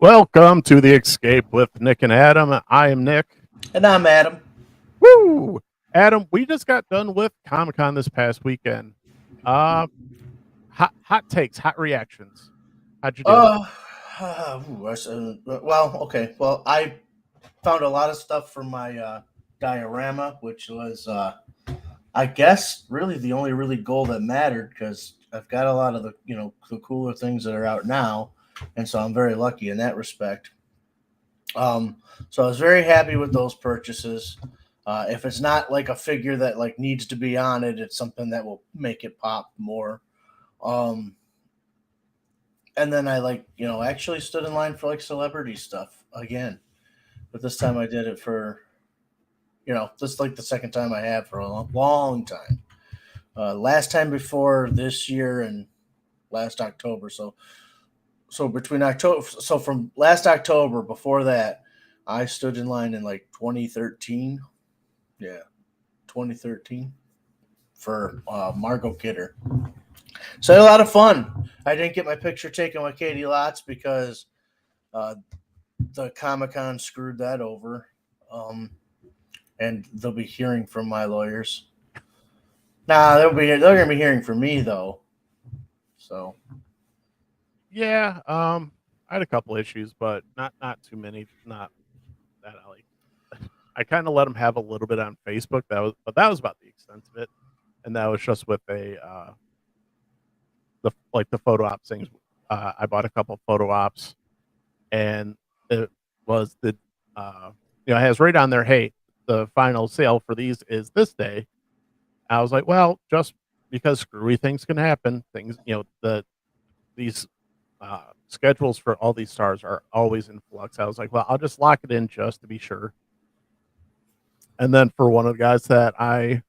Welcome to the Escape with Nick and Adam. I am Nick. And I'm Adam. Woo! Adam, we just got done with Comic Con this past weekend. Uh, hot takes, hot reactions. How'd you do? Okay. Well, I found a lot of stuff for my diorama, which was, I guess, really the only really goal that mattered because I've got a lot of the cooler things that are out now, and so I'm very lucky in that respect. Um, so I was very happy with those purchases. If it's not like a figure that like needs to be on it, it's something that will make it pop more. Um, and then I actually stood in line for like celebrity stuff again, but this time I did it for this is like the second time I have for a long time. Last time before this year and last October. So between October, so from last October before that, I stood in line in like 2013. Yeah, 2013 for Margot Kidder. So I had a lot of fun. I didn't get my picture taken with Katie Lotz because uh, the Comic Con screwed that over, and they'll be hearing from my lawyers. Nah, they're gonna be hearing from me though. So Yeah, I had a couple issues, but not too many. Not that I like. I kind of let them have a little bit on Facebook. That was about the extent of it, and that was just with the photo op things. I bought a couple photo ops, and it was it has right on there. Hey, the final sale for these is this day. I was like, well, just because screwy things can happen, these schedules for all these stars are always in flux. I was like, well, I'll just lock it in just to be sure. And then for one of the guys that I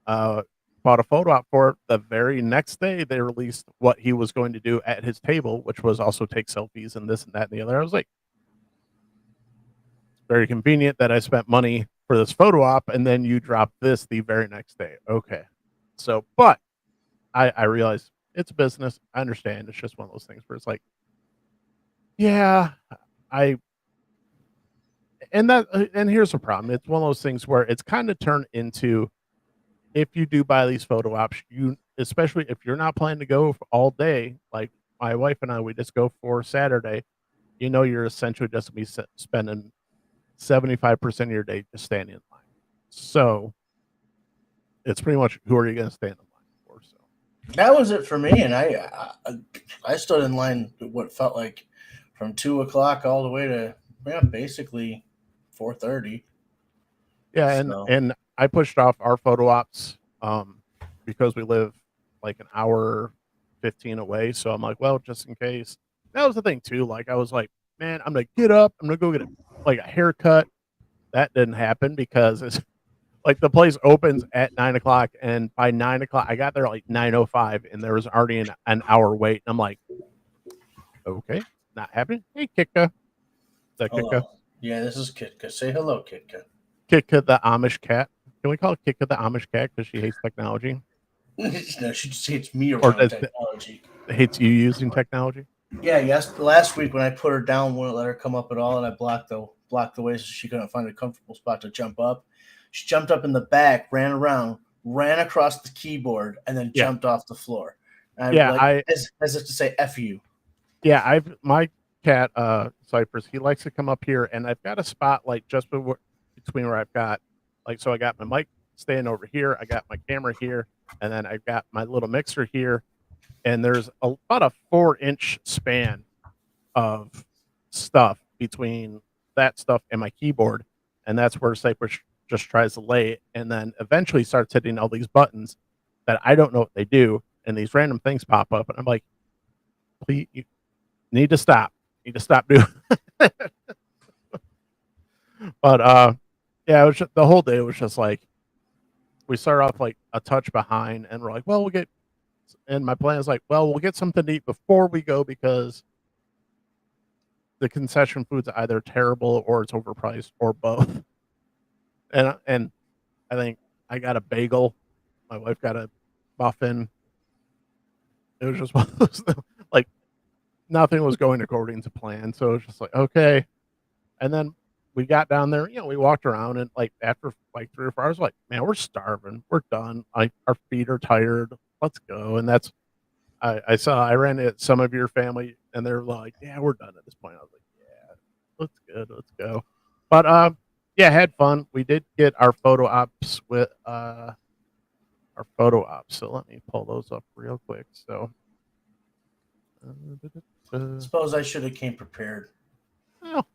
uh, bought a photo op for, the very next day they released what he was going to do at his table, which was also take selfies and this and that and the other. I was like, very convenient that I spent money for this photo op and then you drop this the very next day. Okay. So, but I realize it's business. I understand. It's just one of those things where it's like, yeah, I, and here's the problem. It's one of those things where it's kind of turned into, if you do buy these photo ops, especially if you're not planning to go all day, like my wife and I, we just go for Saturday, you're essentially just going to be spending 75% of your day just standing in line. So it's pretty much, who are you going to stand in line for? So that was it for me, and I stood in line what felt like from 2 o'clock all the way to basically 4:30. yeah, and So and I pushed off our photo ops because we live like an hour 15 away. So I'm like, well, just in case. That was the thing too. Like I was like, man, I'm gonna get up, I'm gonna go get like a haircut. That didn't happen because it's like the place opens at 9 o'clock, and by 9 o'clock, I got there like 9:05, and there was already an hour wait. And I'm like, okay, not happening. Hey, Kitka, is that Kitka? hello, yeah, this is Kitka. Say hello, Kitka. Kitka the Amish cat. Can we call it Kitka the Amish cat because she hates technology, No, she just hates me or around does technology. hates you using technology? Yeah, yes. Last week when I put her down, wouldn't let her come up at all, and I blocked the way so she couldn't find a comfortable spot to jump up. She jumped up in the back, ran around, ran across the keyboard, and then Yeah, jumped off the floor. And I yeah, like as if to say "f you." I've my cat Cypress. He likes to come up here, and I've got a spot like just between where I've got like, so I got my mic staying over here, I got my camera here, and then I've got my little mixer here, and there's about a 4-inch span of stuff between that stuff and my keyboard, and that's where Cypress just tries to lay it, and then eventually starts hitting all these buttons that I don't know what they do, and these random things pop up, and I'm like, please, you need to stop. You need to stop doing. But yeah, it was the whole day was just like, we start off like a touch behind, and we're like, well, we'll get. And my plan is like, well, we'll get something to eat before we go because the concession food's either terrible or it's overpriced or both. And I think I got a bagel. My wife got a muffin. It was just one of those like nothing was going according to plan. So it was just like, okay. And then we got down there, we walked around, and like after like 3 or 4 hours, like, man, we're starving. We're done. Like our feet are tired. Let's go. And that's I ran into some of your family, and they're like, yeah, we're done at this point. I was like, yeah, let's good, let's go. But yeah, had fun. We did get our photo ops with our photo ops. So let me pull those up real quick. So Suppose I should have came prepared. well,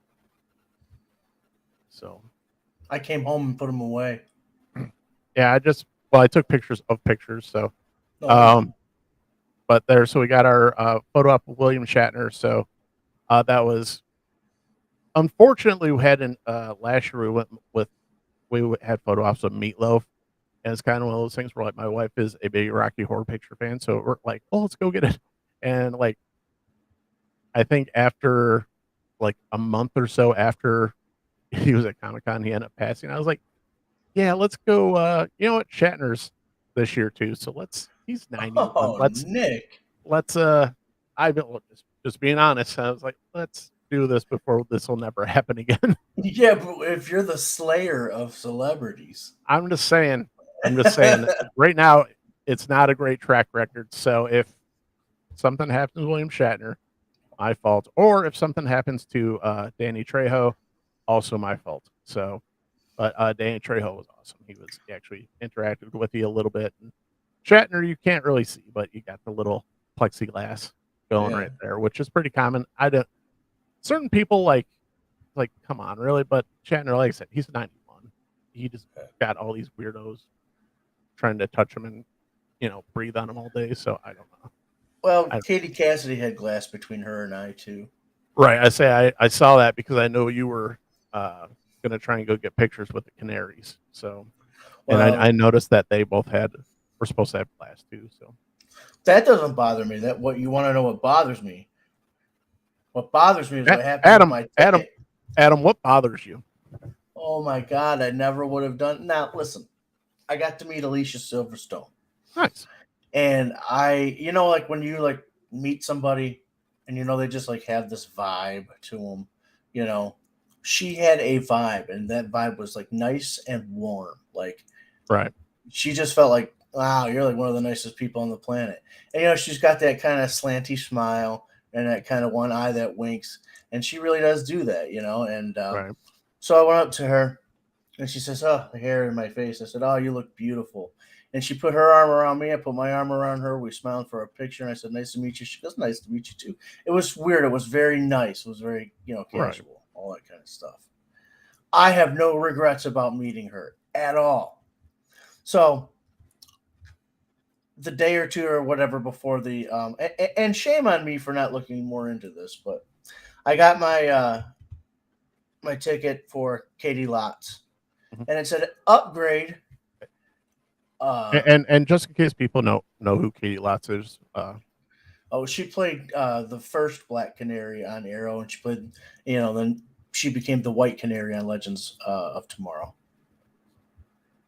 so I came home and put them away. yeah, I took pictures of pictures. So No, but there, so we got our photo op of William Shatner. So that was unfortunately we had an last year we had photo ops of Meatloaf, and it's kind of one of those things where like my wife is a big Rocky Horror Picture fan, so we're like, oh, let's go get it. And like I think after like a month or so after he was at Comic Con, he ended up passing. I was like, yeah, let's go. You know what, Shatner's this year too, so he's 91. oh, Let's Nick. let's I've been just being honest. I was like, let's do this before this will never happen again. Yeah, but if you're the slayer of celebrities, I'm just saying. Right now, it's not a great track record. So if something happens to William Shatner, my fault. Or if something happens to Danny Trejo, also my fault. So, but Danny Trejo was awesome. He actually interacted with you a little bit. And Shatner, you can't really see, but you got the little plexiglass going Yeah. right there, which is pretty common. I don't. Certain people like, come on, really? But Shatner, like I said, he's 91. He just got all these weirdos trying to touch him and breathe on him all day. So I don't know. Well, Katie Cassidy had glass between her and I too. Right. I saw that because I know you were going to try and go get pictures with the Canaries. So, and I noticed that they both were supposed to have glass too. So that doesn't bother me. That what you want to know? What bothers me? What bothers me is what happened with my ticket. Adam, what bothers you? Oh my God, I never would have done. Now listen, I got to meet Alicia Silverstone. Nice. And like when you like meet somebody and they just like have this vibe to them, she had a vibe, and that vibe was like nice and warm. Like, right. She just felt like, wow, you're like one of the nicest people on the planet. And she's got that kind of slanty smile and that kind of one eye that winks, and she really does do that, And Right. so I went up to her, and she says, "Oh, the hair in my face." I said, "Oh, you look beautiful." And she put her arm around me. I put my arm around her. We smiled for a picture. And I said, "Nice to meet you." She goes, "Nice to meet you too." It was weird. It was very nice. It was very, casual, Right. all that kind of stuff. I have no regrets about meeting her at all. So the day or two or whatever before the and shame on me for not looking more into this, but I got my ticket for Katie Lots, and it said upgrade. And just in case people know who Katie Lotz is, She played the first Black Canary on Arrow, and she played, then she became the White Canary on Legends of Tomorrow.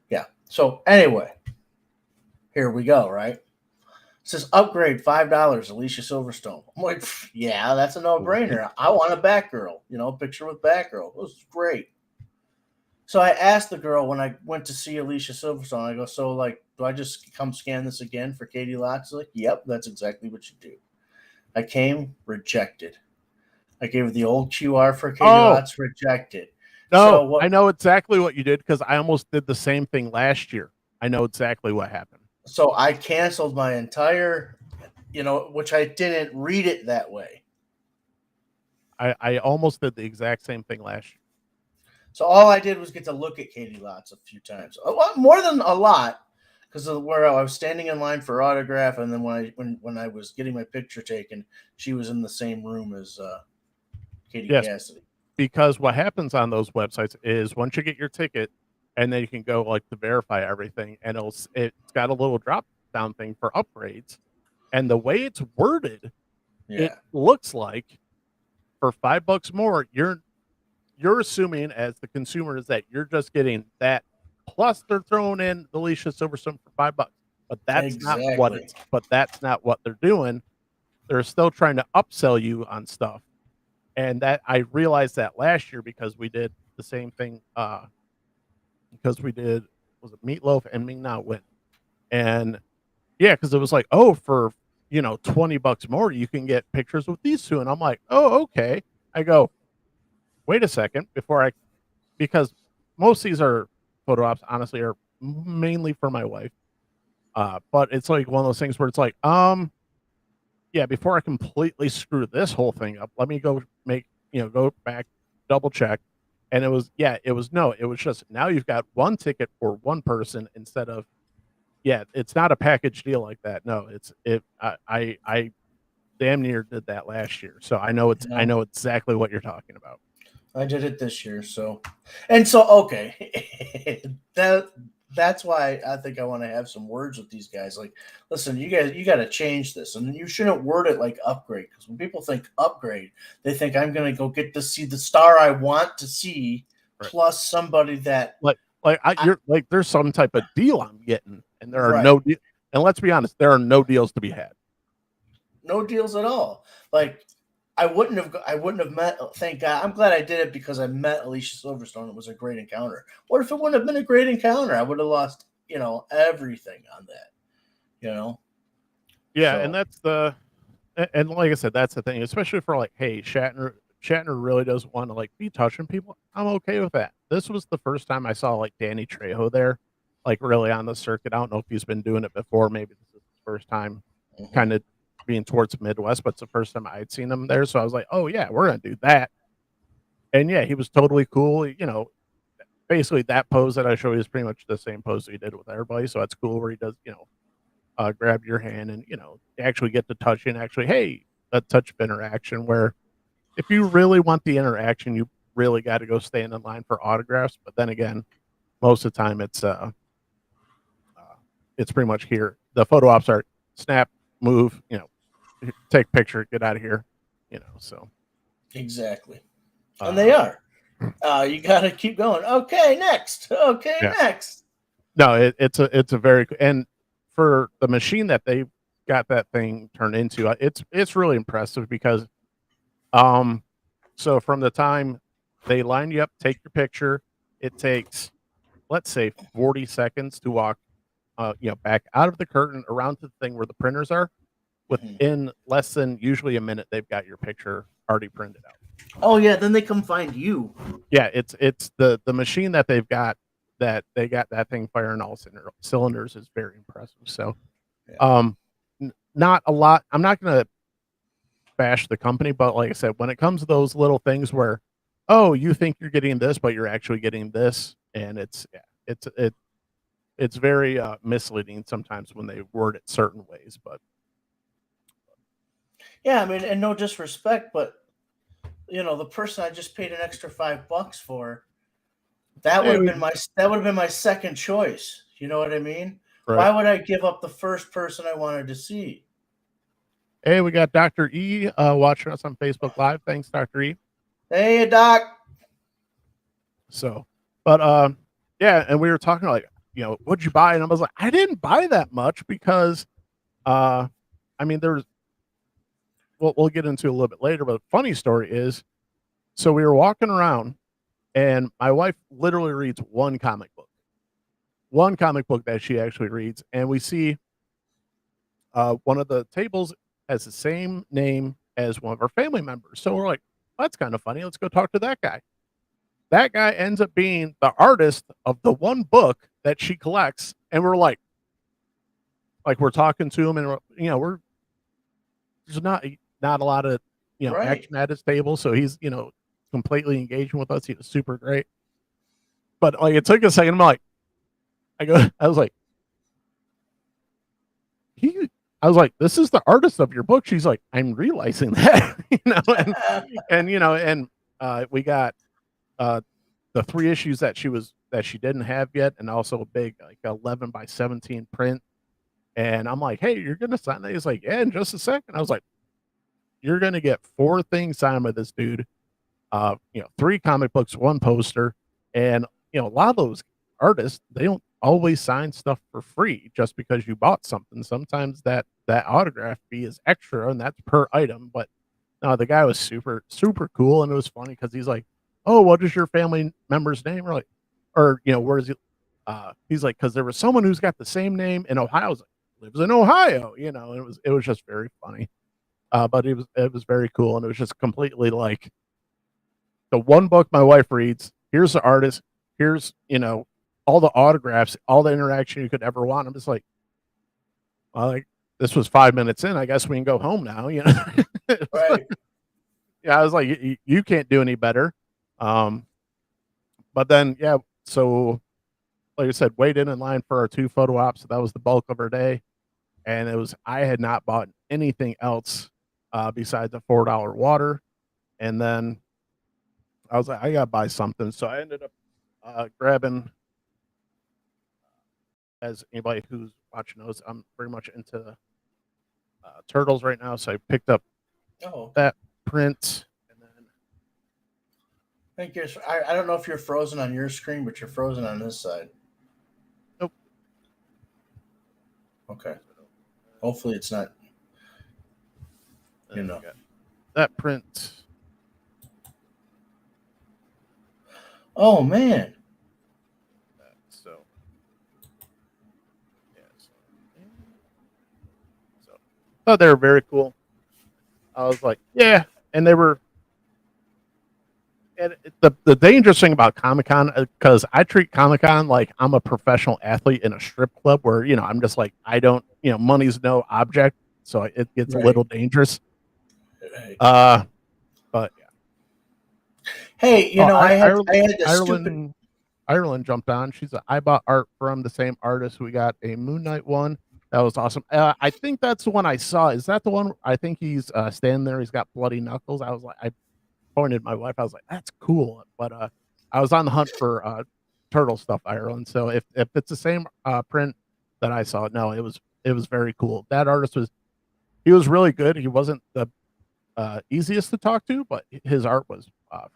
Yeah. So anyway, here we go. Right. It says upgrade $5, Alicia Silverstone. I'm like, yeah, that's a no-brainer. I want a Batgirl, picture with Batgirl. This is great. So I asked the girl when I went to see Alicia Silverstone, I go, so like, do I just come scan this again for Katie Lotz? Like, yep, that's exactly what you do. I came, rejected. I gave her the old QR for Katie Lotz, rejected. No, so I know exactly what you did because I almost did the same thing last year. I know exactly what happened. So I canceled my entire, which I didn't read it that way. I almost did the exact same thing last year. So all I did was get to look at Katie Lotz a few times, more than a lot, because of where I was standing in line for autograph, and then when I was getting my picture taken, she was in the same room as Katie Cassidy. Because what happens on those websites is once you get your ticket, and then you can go like to verify everything, and it's got a little drop down thing for upgrades, and the way it's worded, it looks like for $5 more, you're assuming as the consumer is that you're just getting that, plus they're throwing in Alicia Silverstone for $5, but that's not what they're doing. they're still trying to upsell you on stuff. And that I realized that last year because we did the same thing. Because we did, was it Meatloaf and Ming Na Win, and yeah, because it was like, oh, for $20 more, you can get pictures with these two, and I'm like, oh, okay. I go, wait a second before because most of these are photo ops. Honestly, are mainly for my wife. But it's like one of those things where it's like, yeah, before I completely screw this whole thing up, let me go go back, double check. And it was, yeah, it was just now you've got one ticket for one person instead of, yeah, it's not a package deal like that. No, I damn near did that last year. So I know exactly what you're talking about. I did it this year, so okay. That's why I think I want to have some words with these guys. Like, listen, you guys, you got to change this, and you shouldn't word it like upgrade, because when people think upgrade, they think I'm going to go get to see the star I want to see, Right. plus somebody that you're like there's some type of deal I'm getting, and there are right. no and let's be honest, there are no deals to be had. No deals at all. Like, I wouldn't have met. Thank God. I'm glad I did it because I met Alicia Silverstone. It was a great encounter. What if it wouldn't have been a great encounter? I would have lost, everything on that. Yeah, So, and that's and like I said, that's the thing, especially for like, hey, Shatner really doesn't want to like be touching people. I'm okay with that. This was the first time I saw like Danny Trejo there, like really on the circuit. I don't know if he's been doing it before. Maybe this is his first time, kind of being towards Midwest, but it's the first time I'd seen him there. So I was like, oh yeah, we're gonna do that. And yeah, he was totally cool. Basically that pose that I showed you is pretty much the same pose he did with everybody. So that's cool where he does, grab your hand and actually get to touch and actually, hey, a touch of interaction. Where if you really want the interaction, you really got to go stand in line for autographs. But then again, most of the time it's pretty much here. The photo ops are snap, move, take picture, get out of here, So exactly, and they are. You got to keep going. Okay, next. Okay, yeah. next. No, it's a very, and for the machine that they got that thing turned into, it's really impressive because, so from the time they line you up, take your picture, it takes, let's say, 40 seconds to walk, back out of the curtain around to the thing where the printers are. Within less than usually a minute, they've got your picture already printed out. Oh yeah, then they come find you. Yeah, it's the machine that they've got, that they got that thing firing all cylinders is very impressive. So, yeah. Not a lot. I'm not gonna bash the company, but like I said, when it comes to those little things where, oh, you think you're getting this, but you're actually getting this, and it's very misleading sometimes when they word it certain ways. But yeah, I mean, and no disrespect, but the person I just paid an extra $5 for, that would have been my second choice. You know what I mean? Right. Why would I give up the first person I wanted to see? Hey, we got Dr. E watching us on Facebook Live. Thanks, Dr. E. Hey, Doc. So, but yeah, and we were talking like, what'd you buy? And I was like, I didn't buy that much because, I mean, we'll get into a little bit later, but the funny story is, so we were walking around and my wife literally reads one comic book that she actually reads. And we see one of the tables has the same name as one of our family members. So we're like, that's kind of funny. Let's go talk to that guy. That guy ends up being the artist of the one book that she collects. And we're like we're talking to him, and there's not a lot of, right, action at his table. So he's, completely engaging with us. He was super great. But like, it took a second. I was like, this is the artist of your book. She's like, I'm realizing that, and we got the 3 issues that she didn't have yet, and also a big like 11 by 17 print. And I'm like, hey, you're gonna sign that? He's like, yeah, in just a second. I was like, you're gonna get 4 things signed by this dude. 3 comic books, 1 poster, and a lot of those artists, they don't always sign stuff for free just because you bought something. Sometimes that autograph fee is extra, and that's per item. But no, the guy was super super cool, and it was funny because he's like, "Oh, what is your family member's name?" We're like, or where is he? He's like, because there was someone who's got the same name in Ohio. I was like, lives in Ohio, and it was just very funny. But it was very cool, and it was just completely like the one book my wife reads. Here's the artist. Here's all the autographs, all the interaction you could ever want. I'm just like, well, like this was 5 minutes in. I guess we can go home now. Right. Yeah, I was like, you can't do any better. But then yeah, so like I said, waited in line for our 2 photo ops. So that was the bulk of our day, and I had not bought anything else besides a $4 water, and then I was like, I gotta buy something. So I ended up grabbing. As anybody who's watching knows, I'm very much into turtles right now. So I picked up Oh, that print, and then thank you. I don't know if you're frozen on your screen, but you're frozen on this side. nope. Okay. Hopefully it's not. I got that print. Oh man. So yeah, so thought they were very cool. I was like, yeah, and they were. And the dangerous thing about Comic Con, because I treat Comic Con like I'm a professional athlete in a strip club, where I'm just like I don't, money's no object, so it gets a little dangerous. Right. But yeah. Hey, Oh, I had this stupid. Ireland jumped on. She's like, I bought art from the same artist. We got a Moon Knight one. That was awesome. I think that's the one I saw. Is that the one? I think he's standing there. He's got bloody knuckles. I was like, I pointed at my wife. I was like, that's cool. But I was on the hunt for turtle stuff, Ireland. So if it's the same print that I saw, no, it was very cool. That artist he was really good. He wasn't the easiest to talk to, but his art was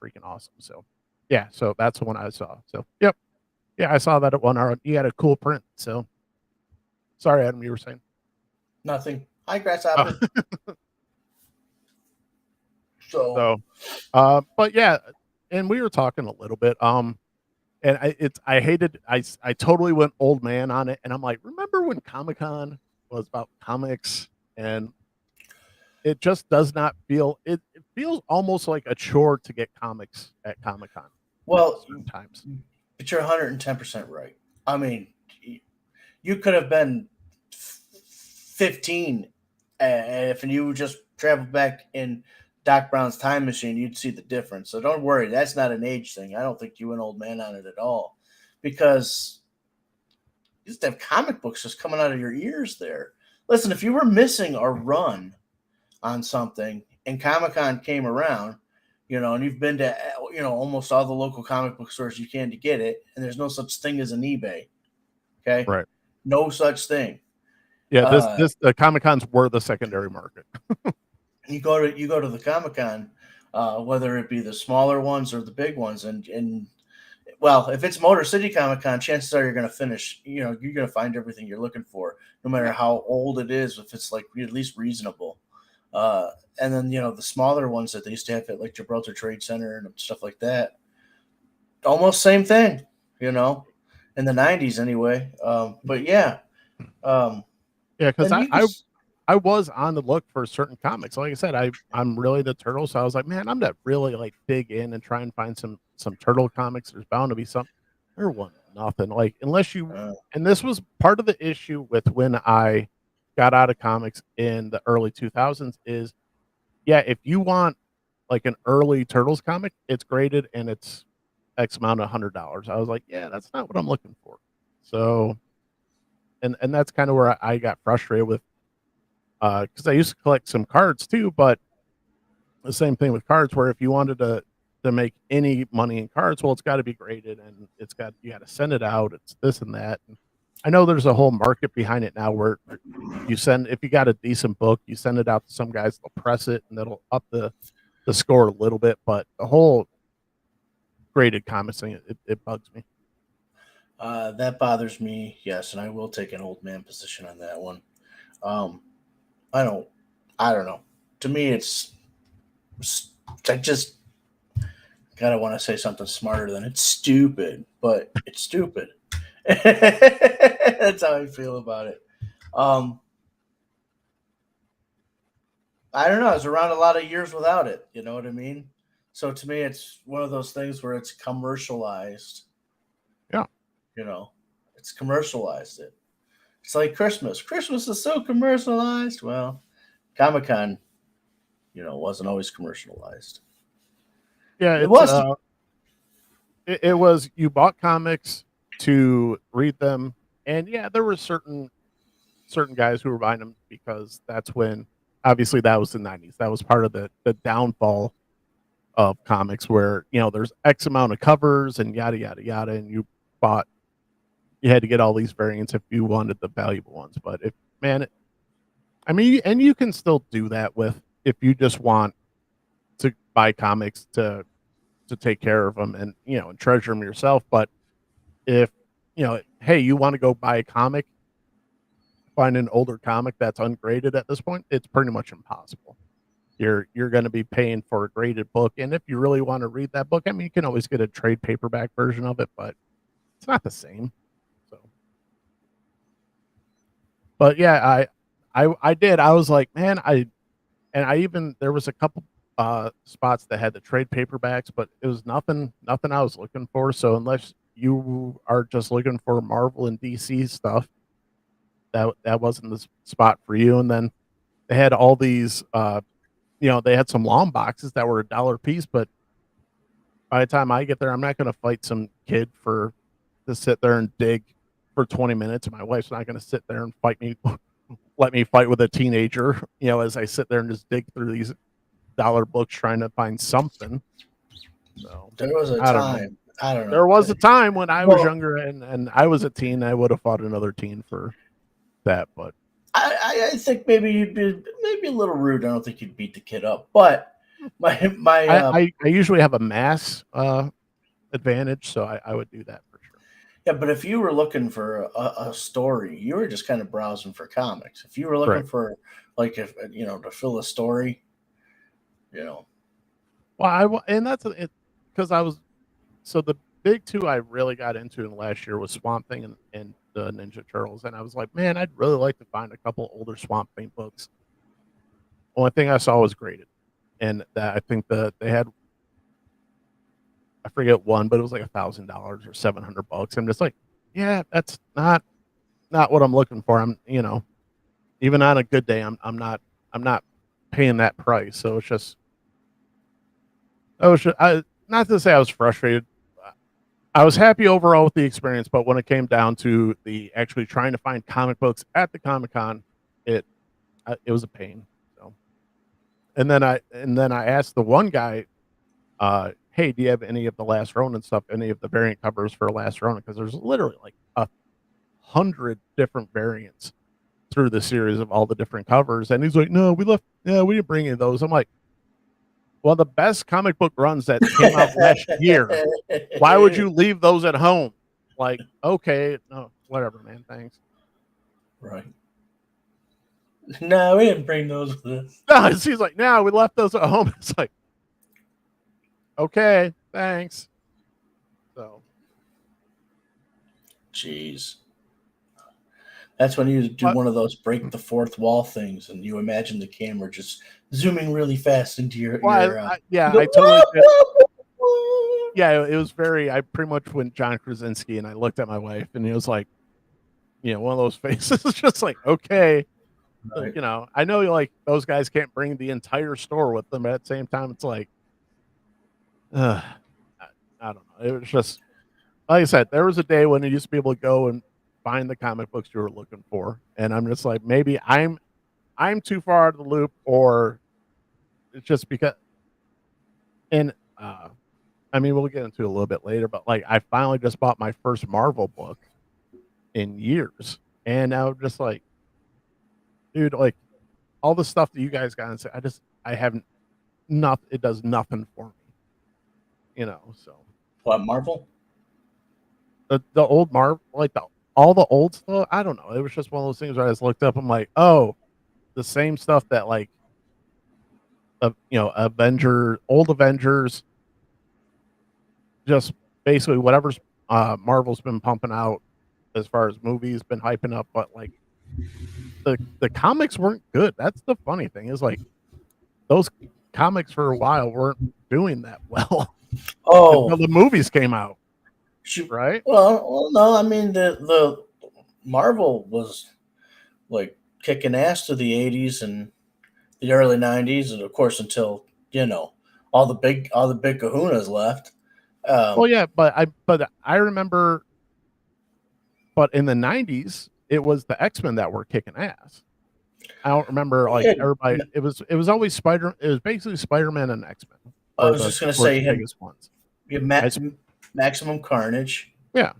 freaking awesome. So yeah, so that's the one I saw. So yep, yeah, I saw that at one art. He had a cool print. So sorry, Adam, you were saying Nothing. Hi, grasshopper. So, but yeah, and we were talking a little bit. And I totally went old man on it, and I'm like, remember when Comic Con was about comics, and it just does not feel it feels almost like a chore to get comics at Comic Con well, certain times. but you're 110% right. I mean, you could have been 15, if you just traveled back in Doc Brown's time machine, you'd see the difference. So don't worry, that's not an age thing. I don't think you went old man on it at all, because you just have comic books just coming out of your ears there. Listen, if you were missing a run on something and Comic Con came around, and you've been to almost all the local comic book stores you can to get it, and there's no such thing as an eBay. Okay, Right. no such thing. Yeah, this the Comic Cons were the secondary market. You go to the Comic Con, whether it be the smaller ones or the big ones, and well, if it's Motor City Comic Con, chances are you're going to finish. You're going to find everything you're looking for, no matter how old it is. If it's like at least reasonable, and then the smaller ones that they used to have at like Gibraltar Trade Center and stuff like that, almost same thing. In the '90s anyway. But yeah, Yeah, because and you can. I was on the look for certain comics. Like I said, I'm really the turtle, so I was like, man, I'm not really like dig in and try and find some turtle comics. There's bound to be some. There wasn't nothing like unless you. And this was part of the issue with when I got out of comics in the early 2000s. Is yeah, if you want like an early Turtles comic, it's graded and it's X amount of $100. I was like, yeah, that's not what I'm looking for. So, and that's kind of where I got frustrated with because I used to collect some cards too, but the same thing with cards where if you wanted to make any money in cards, well, it's got to be graded and you got to send it out. It's this and that. And I know there's a whole market behind it now where if you got a decent book, you send it out to some guys, they'll press it and that'll up the score a little bit. But the whole graded comics thing, it bugs me. That bothers me, yes, and I will take an old man position on that one. Um, I don't, I don't know. To me, I just gotta want to say something smarter than it's stupid, but it's stupid. That's how I feel about it. Um, I don't know. I was around a lot of years without it. You know what I mean? So to me, it's one of those things where it's commercialized. Yeah. You know, it's commercialized. It's like Christmas. Christmas is so commercialized. Well, Comic Con, wasn't always commercialized. Yeah, It was. it was you bought comics to read them, and yeah, there were certain guys who were buying them because that's when, obviously, that was the 90s. That was part of the downfall of comics, where there's X amount of covers and yada yada yada, and bought you had to get all these variants if you wanted the valuable ones. But if man, I mean, and you can still do that with, if you just want to buy comics to take care of them and and treasure them yourself. But if hey, you want to go buy a comic, find an older comic that's ungraded at this point, it's pretty much impossible. You're going to be paying for a graded book, and if you really want to read that book, I mean, you can always get a trade paperback version of it, but it's not the same. So, but yeah, I did. I was like, man, I even, there was a couple spots that had the trade paperbacks, but it was nothing I was looking for. So unless you are just looking for Marvel and DC stuff, that wasn't the spot for you. And then they had all these they had some long boxes that were $1 a piece, but by the time I get there, I'm not going to fight some kid to sit there and dig for 20 minutes, and my wife's not going to sit there and fight me, let me fight with a teenager, as I sit there and just dig through these dollar books trying to find something. So There was a I don't know. time. I don't There know. was a time when I was Well, younger and I was a teen. I would have fought another teen for that, but I think maybe you'd be maybe a little rude. I don't think you'd beat the kid up, but my I usually have a mass advantage, so I would do that for sure. yeah. But if you were looking for a story, you were just kind of browsing for comics. If you were looking Correct. for like if to fill a story, Well, and that's it, because I was, so the big two I really got into in the last year was Swamp Thing and the Ninja Turtles, and I was like, man, I'd really like to find a couple older Swamp Thing books. Only thing I saw was graded, and that I think they had, I forget one, but it was like $1,000 or $700. I'm just like, yeah, that's not what I'm looking for. I'm even on a good day, I'm not paying that price. So it's just, not to say I was frustrated. I was happy overall with the experience, but when it came down to the actually trying to find comic books at the Comic Con, it it was a pain. So, and then I asked the one guy, hey, do you have any of the Last Ronin stuff, any of the variant covers for Last Ronin? Because there's literally like 100 different variants through the series of all the different covers, and he's like, no, we didn't bring any of those. I'm like, well, the best comic book runs that came out last year, why would you leave those at home? Like, okay, no, whatever, man, thanks. right? No, we didn't bring those with us. No, he's like, no, we left those at home. It's like, okay, thanks. So, Jeez. That's when you do but one of those break the fourth wall things, and you imagine the camera just zooming really fast into your well, you yeah, go, I totally did. Yeah, it was very. I pretty much went John Krasinski, and I looked at my wife, and he was like, one of those faces, just like, okay, right. I know like those guys can't bring the entire store with them, but at the same time, it's like, I, I don't know. It was just, like I said, there was a day when you used to be able to go and find the comic books you were looking for, and I'm just like, maybe I'm too far out of the loop, or it's just because. And I mean, we'll get into it a little bit later, but like, I finally just bought my first Marvel book in years, and now I'm just like, dude, like all the stuff that you guys got and say, I haven't, not, it does nothing for me, so. What, Marvel? the old Marvel, like all the old stuff. I don't know. It was just one of those things where I just looked up. I'm like, oh, the same stuff that like old Avengers, just basically whatever's Marvel's been pumping out as far as movies, been hyping up, but like the comics weren't good. That's the funny thing is like those comics for a while weren't doing that well until Oh, the movies came out, shoot. right? Well, no. I mean, the Marvel was like kicking ass to the '80s and the early '90s, and of course until all the big Kahunas left. Well, Um, yeah, but I remember, but in the '90s, it was the X-Men that were kicking ass. I don't remember like yeah, everybody. It was always Spider. It was basically Spider-Man and X-Men I were was the just gonna were say the you had, biggest ones. you had I Maximum Carnage. Yeah,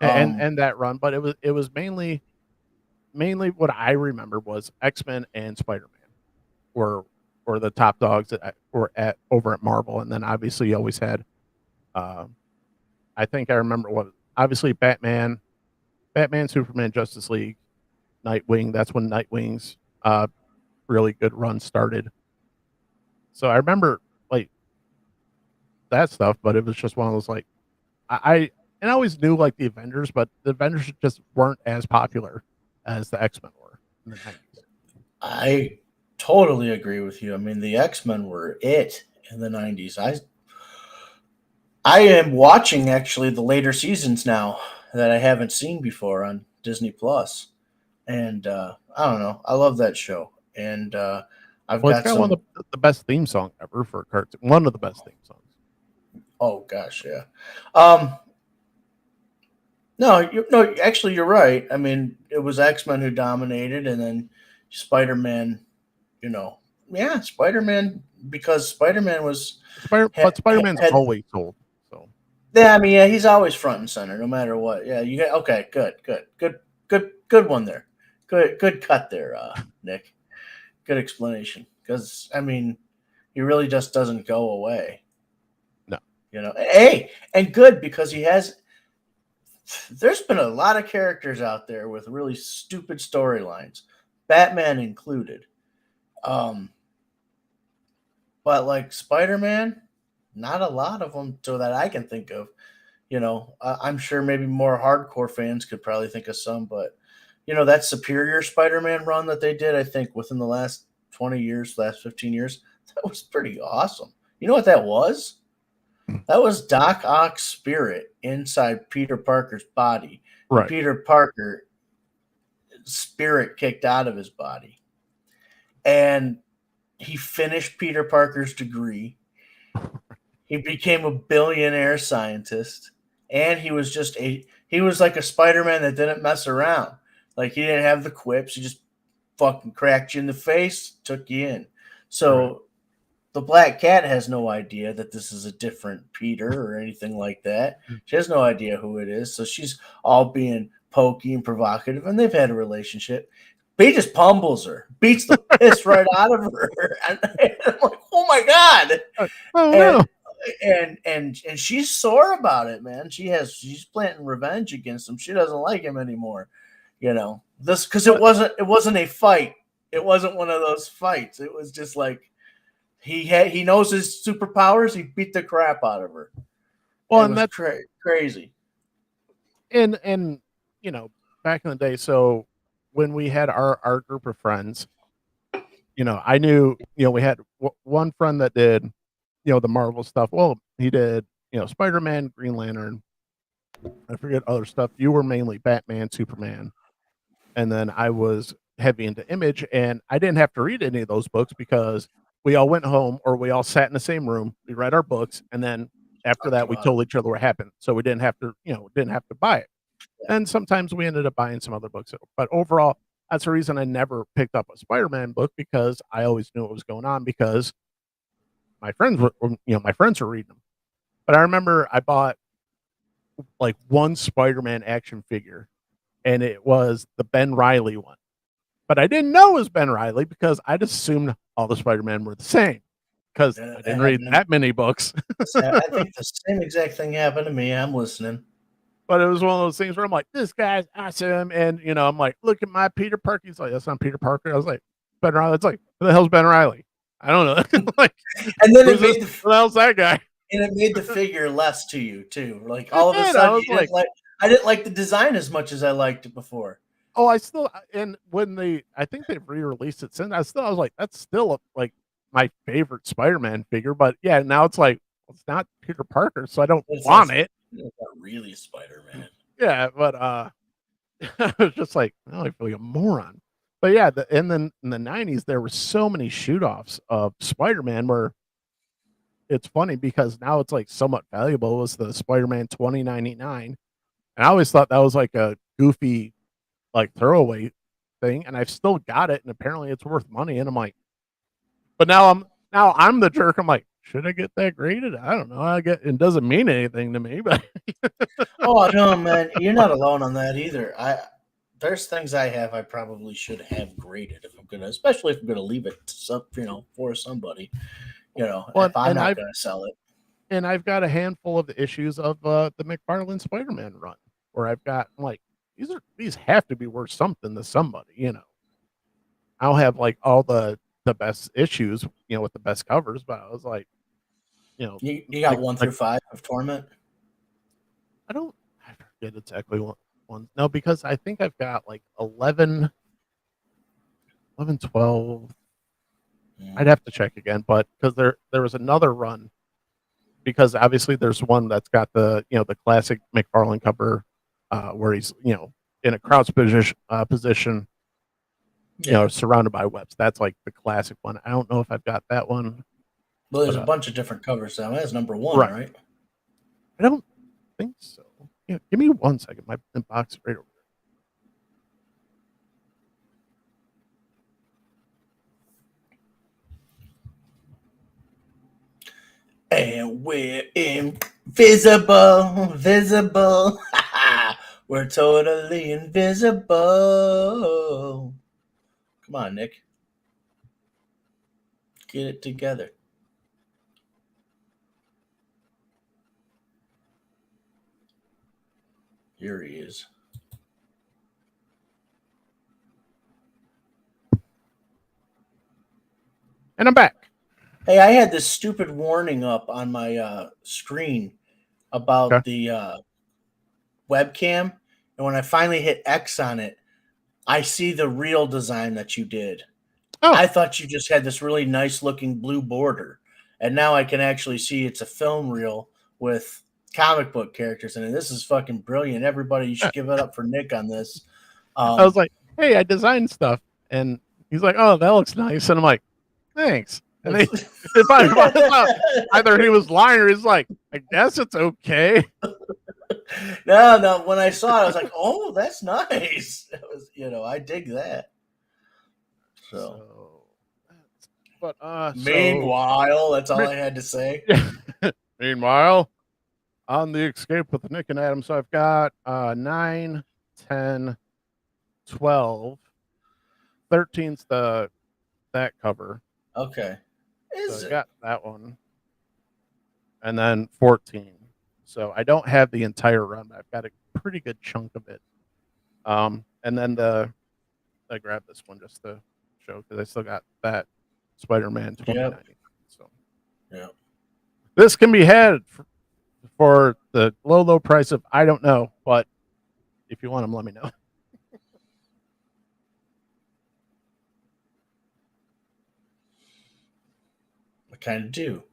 and Um, and that run, but it was mainly what I remember was X-Men and Spider-Man were were the top dogs that were at over at Marvel, and then obviously you always had. Uh, I think I remember what obviously Batman, Superman, Justice League, Nightwing. That's when Nightwing's really good run started. So I remember like that stuff, but it was just one of those like and I always knew like the Avengers, but the Avengers just weren't as popular as the X Men were in the '90s. I totally agree with you. I mean, the X-Men were it in the '90s. I am watching actually the later seasons now that I haven't seen before on Disney Plus, and I don't know. I love that show, and I've Well, it's got got one some. of the best theme song ever for a cartoon. One of the best theme songs. Oh gosh, yeah. Um, no, no. Actually, you're right. I mean, it was X-Men who dominated, and then Spider-Man. You know, yeah, Spider-Man, because Spider-Man was But had, Spider-Man's had always sold. So yeah. I mean, yeah, he's always front and center, no matter what. Yeah, you got okay. Good one there. Good cut there, Nick. Good explanation. Because I mean, he really just doesn't go away. no, Hey, and good because he has. There's been a lot of characters out there with really stupid storylines, Batman included. Um, but like Spider-Man, not a lot of them, so that I can think of. I'm sure maybe more hardcore fans could probably think of some, but that Superior Spider-Man run that they did, I think within the last 20 years, last 15 years, that was pretty awesome. You know what that was? That was Doc Ock's spirit inside Peter Parker's body, and right, Peter Parker spirit kicked out of his body, and he finished Peter Parker's degree. He became a billionaire scientist, and he was like a Spider-Man that didn't mess around. Like he didn't have the quips. He just fucking cracked you in the face, took you in. right. So the Black Cat has no idea that this is a different Peter or anything like that. She has no idea who it is. So she's all being pokey and provocative, and they've had a relationship. But he just pummels her, beats the piss right out of her. And I'm like, oh my God. Oh And no. and she's sore about it, man. She's planting revenge against him. She doesn't like him anymore. This because But it wasn't a fight. It wasn't one of those fights. It was just like he knows his superpowers. He beat the crap out of her. well, It and was that crazy. and back in the day, so when we had our group of friends, I knew we had one friend that did the Marvel stuff. Well, he did Spider-Man, Green Lantern. I forget other stuff. You were mainly Batman, Superman, and then I was heavy into Image, and I didn't have to read any of those books because we all went home or we all sat in the same room. We read our books, and then after Talked that, we about it. told each other what happened. So we didn't have to buy it. Yeah. And sometimes we ended up buying some other books. But overall, that's the reason I never picked up a Spider-Man book because I always knew what was going on because my friends were reading them. But I remember I bought like one Spider-Man action figure, and it was the Ben Riley one. But I didn't know it was Ben Riley because I'd assumed all the Spider-Man were the same because I That didn't read happened to me. that many books. I think the same exact thing happened to me. I'm listening. But it was one of those things where I'm like, this guy's awesome. And, I'm like, look at my Peter Parker. He's like, that's not Peter Parker. I was like, Ben Riley. It's like, who the hell's Ben Riley? I don't know. Like, And then who's this? Who the hell's that guy? it made the figure less to you too. Like It all of a did. I sudden, was like, I didn't like the design as much as I liked it before. oh, and when I think they've re-released it since, I was like, that's still like my favorite Spider-Man figure. But yeah, now it's like, well, it's not Peter Parker, so I don't want it. It's not really Spider-Man. Yeah, but I was just like, oh, I feel like a moron. But yeah, in the '90s, there were so many shoot-offs of Spider-Man where it's funny because now it's like somewhat valuable. It was the Spider-Man 2099, and I always thought that was like a goofy, like throwaway thing, and I've still got it, and apparently it's worth money. And I'm like, but now I'm the jerk. I'm like, should I get that graded? I don't know. It doesn't mean anything to me, but Oh no, man, you're not alone on that either. There's things I probably should have graded if I'm gonna, especially if I'm gonna leave it to some, for somebody, well, if I'm not gonna sell it. And I've got a handful of the issues of the McFarlane Spider-Man run where I've got like these have to be worth something to somebody. I don't have like all the best issues, with the best covers, but I was like, You got like, 1 through 5 of Torment. I forget exactly what one. No, because I think I've got like 11, 12. I'd have to check again, but because there was another run, because obviously there's one that's got the classic McFarlane cover, where he's in a crouch position, surrounded by webs. That's like the classic one. I don't know if I've got that one. Well, there's a bunch of different covers. So that's number 1, right? I don't think so. Yeah, give me 1 second. My box is right over there. And we're invisible, visible. We're totally invisible. Come on, Nick. Get it together. Here he is. And I'm back. Hey, I had this stupid warning up on my screen about the webcam, and when I finally hit X on it, I see the real design that you did. Oh. I thought you just had this really nice looking blue border, and now I can actually see it's a film reel with comic book characters in it. This is fucking brilliant. Everybody, you should give it up for Nick on this. I was like, hey, I designed stuff, and he's like, oh, that looks nice, and I'm like, thanks. And if I thought either he was lying or he's like, I guess it's okay. No. When I saw it, I was like, oh, that's nice. It was, I dig that. Meanwhile, that's all I had to say. Meanwhile, on the escape with Nick and Adam, so I've got 9, 10, 12, 13's that cover. Okay. So I got that one. And then 14. So I don't have the entire run, but I've got a pretty good chunk of it. And then I grabbed this one just to show because I still got that Spider-Man 2090. Yep. So yeah, this can be had for the low price of I don't know, but if you want them, let me know. I kind of do.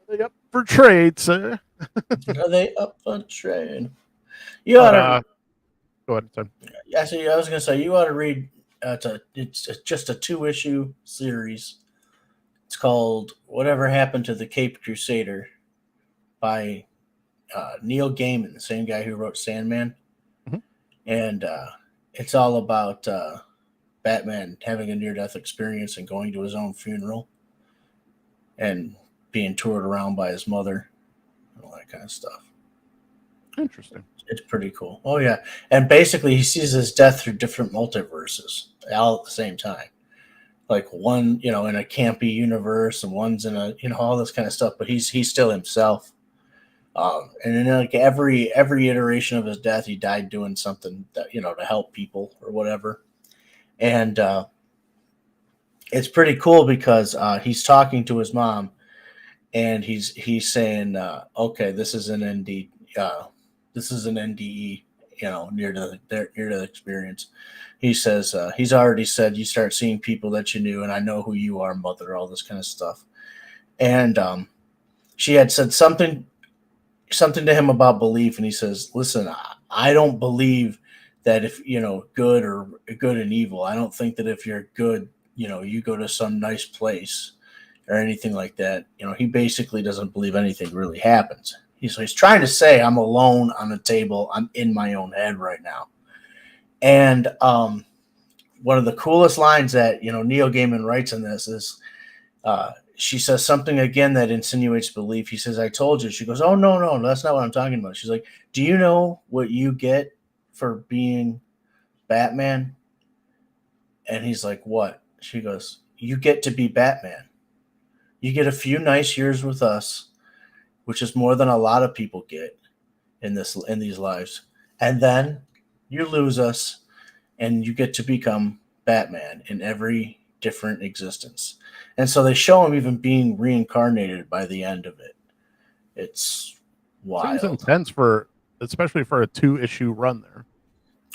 Are they up for trade, sir? Are they up for trade? You ought to go ahead, son. Actually, I was going to say you ought to read. It's just a 2-issue series. It's called "Whatever Happened to the Caped Crusader" by Neil Gaiman, the same guy who wrote Sandman, and it's all about Batman having a near-death experience and going to his own funeral and being toured around by his mother and all that kind of stuff. Interesting. It's pretty cool. Oh, yeah. And basically, he sees his death through different multiverses all at the same time. like one, you know, in a campy universe and one's in a, you know, all this kind of stuff. But he's still himself. And in like every iteration of his death, he died doing something that, you know, to help people or whatever. And it's pretty cool because he's talking to his mom, and he's saying, okay, this is an NDE, you know, near to the experience. He says he's already said you start seeing people that you knew, and I know who you are, mother, all this kind of stuff. And she had said something to him about belief, and he says, listen, I don't believe that if, you know, good and evil, I don't think that if you're good, you know, you go to some nice place or anything like that. You know, he basically doesn't believe anything really happens. He's trying to say, I'm alone on a table, I'm in my own head right now. And one of the coolest lines that, you know, Neil Gaiman writes in this is, she says something again that insinuates belief. He says, I told you. She goes, oh, no, that's not what I'm talking about. She's like, do you know what you get for being Batman? And he's like, what? She goes, you get to be Batman. You get a few nice years with us, which is more than a lot of people get in these lives. And then you lose us and you get to become Batman in every different existence. And so they show him even being reincarnated by the end of it. It's wild. Seems intense especially for a 2-issue run there.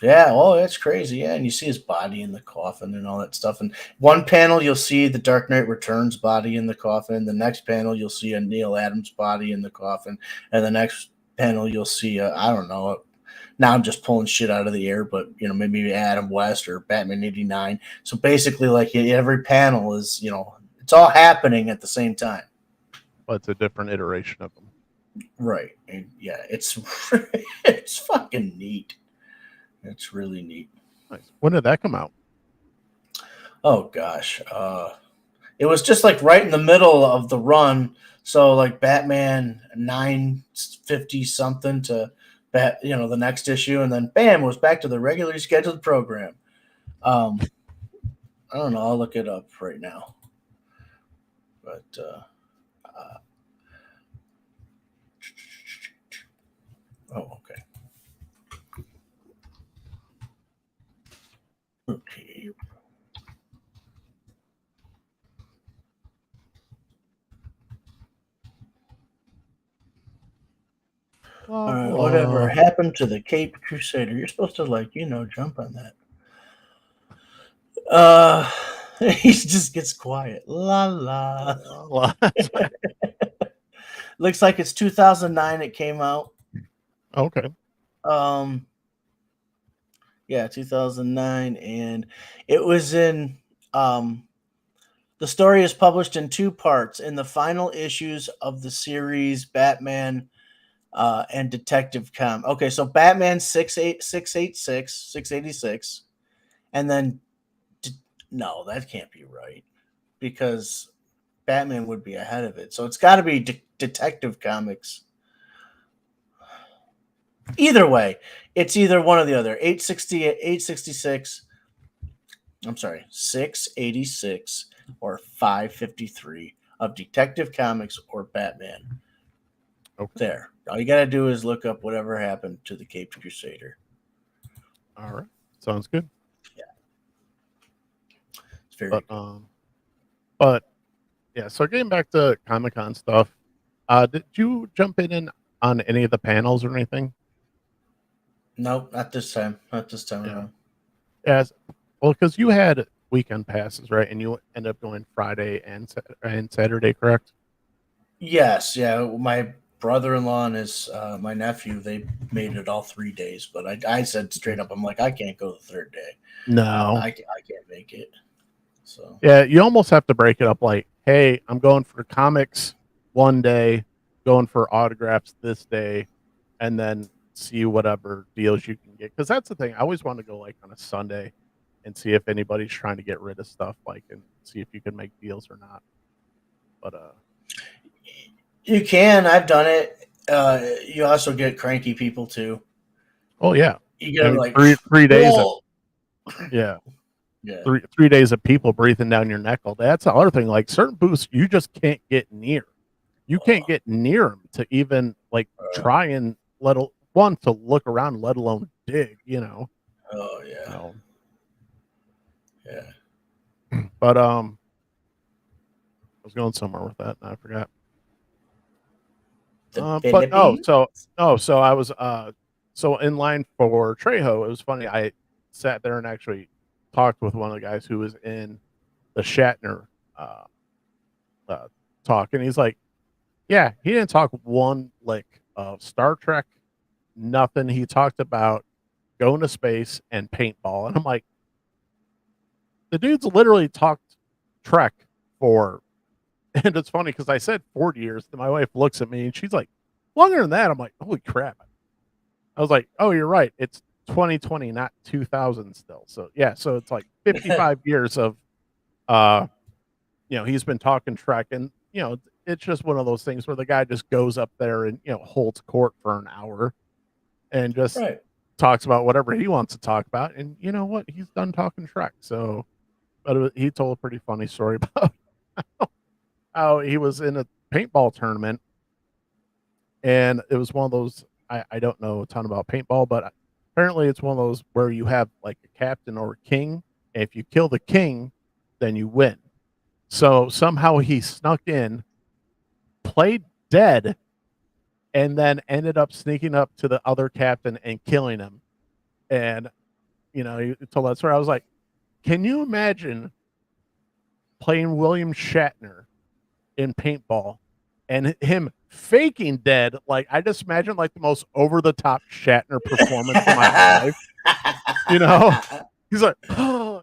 Yeah, oh, it's crazy. Yeah, and you see his body in the coffin and all that stuff. And one panel, you'll see the Dark Knight Returns body in the coffin. The next panel, you'll see a Neil Adams body in the coffin. And the next panel, you'll see I don't know. Now I'm just pulling shit out of the air, but, you know, maybe Adam West or Batman 89. So basically, like, every panel is, you know, it's all happening at the same time. But it's a different iteration of them. Right. And yeah, it's it's fucking neat. It's really neat. Nice. When did that come out? Oh gosh, it was just like right in the middle of the run. So like Batman 950 something to the next issue, and then bam, it was back to the regularly scheduled program. I don't know. I'll look it up right now. But okay. Okay. All right, whatever happened to the Cape Crusader? You're supposed to, like, you know, jump on that. He just gets quiet. La la. Looks like it's 2009 it came out. Okay. Yeah, 2009, and it was in the story is published in 2 parts in the final issues of the series Batman and Detective Com. Okay, so Batman 686, and then no, that can't be right because Batman would be ahead of it. So it's got to be Detective Comics. Either way, it's either one or the other. 866. I'm sorry, 686 or 553 of Detective Comics or Batman. Okay. There. All you got to do is look up whatever happened to the Caped Crusader. All right. Sounds good. Yeah. It's very cool. But yeah, so getting back to Comic-Con stuff, did you jump in on any of the panels or anything? Nope, not this time. Not this time around. Yes. Well, because you had weekend passes, right? And you end up going Friday and Saturday, correct? Yes. Yeah. My brother-in-law and his my nephew, they made it all 3 days. But I said straight up, I'm like, I can't go the third day. No. I can't make it. So yeah, you almost have to break it up like, hey, I'm going for comics one day, going for autographs this day, and then see whatever deals you can get. Because that's the thing. I always want to go like on a Sunday and see if anybody's trying to get rid of stuff, like, and see if you can make deals or not. But you can. I've done it. You also get cranky people too. Oh yeah, You get them like 3 days. Yeah. Yeah. 3 days of people breathing down your neck all day. That's the other thing. Like certain booths, you just can't get near. You can't get near them to even like try and one to look around, let alone dig. Oh yeah. So, Yeah. but I was going somewhere with that, and I forgot. The But Philippines. so I was so in line for Trejo. It was funny. I sat there and actually talked with one of the guys who was in the Shatner uh, uh, talk, and he's like, "Yeah, he didn't talk one lick of Star Trek, nothing. He talked about going to space and paintball." And I'm like, the dude's literally talked Trek for, and it's funny because I said 40 years, and my wife looks at me and she's like, longer than that. I'm like, holy crap. I was like, oh, you're right. It's 2020, not 2000 still. So yeah, so it's like 55 years of he's been talking Trek, and it's just one of those things where the guy just goes up there and holds court for an hour and just Right. talks about whatever he wants to talk about. And you know what? He's done talking Trek. So, but he told a pretty funny story about how he was in a paintball tournament, and it was one of those. I don't know a ton about paintball, but apparently it's one of those where you have like a captain or a king. And if you kill the king, then you win. So somehow he snuck in, played dead, and then ended up sneaking up to the other captain and killing him. And he told that story. I was like, can you imagine playing William Shatner in paintball and him faking dead? Like, I just imagine like the most over the top Shatner performance of my life. He's like, I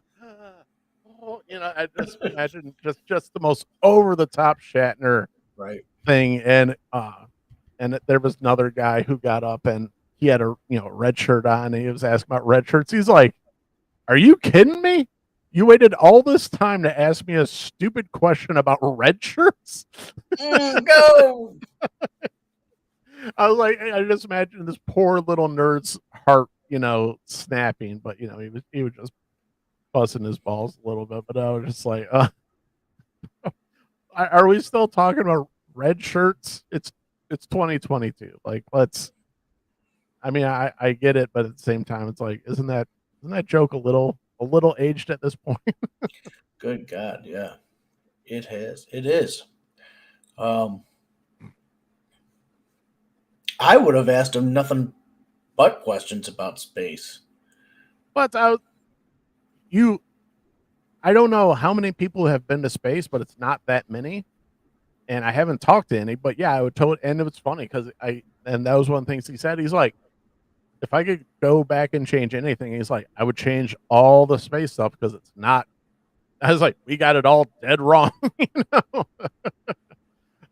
just imagine just the most over the top Shatner Right. thing. And there was another guy who got up and he had a red shirt on, and he was asking about red shirts. He's like, are you kidding me? You waited all this time to ask me a stupid question about red shirts? Go. I was like, I just imagine this poor little nerd's heart, snapping, but he was just busting his balls a little bit. But I was just like, are we still talking about red shirts? It's 2022. Like, I mean, I get it, but at the same time, it's like, isn't that joke a little aged at this point? Good God, yeah. It has. It is. I would have asked him nothing but questions about space. But I don't know how many people have been to space, but it's not that many. And I haven't talked to any, but yeah, I would tell it. And it was funny because and that was one of the things he said. He's like, if I could go back and change anything, he's like, I would change all the space stuff because it's not. I was like, we got it all dead wrong.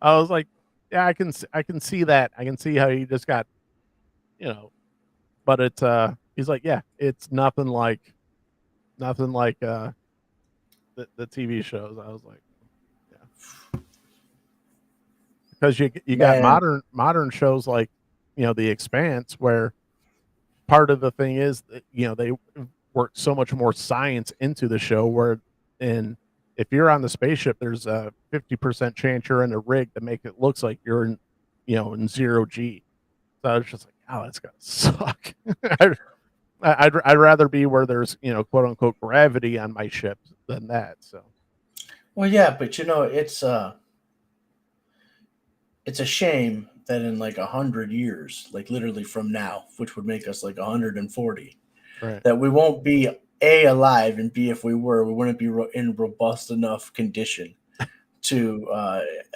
I was like, yeah, I can see that. I can see how he just got, but it's he's like, yeah, it's nothing like the TV shows. I was like, yeah, because you got Man. modern shows like The Expanse, where part of the thing is that, they work so much more science into the show, where if you're on the spaceship, there's a 50% chance you're in a rig to make it looks like you're in zero G. So I was just like, oh, that's gonna suck. I'd rather be where there's quote unquote gravity on my ship than that. So, Well, yeah, but it's a shame that in like 100 years, like literally from now, which would make us like 140, right. that we won't be A, alive, and B, if we were, we wouldn't be in robust enough condition to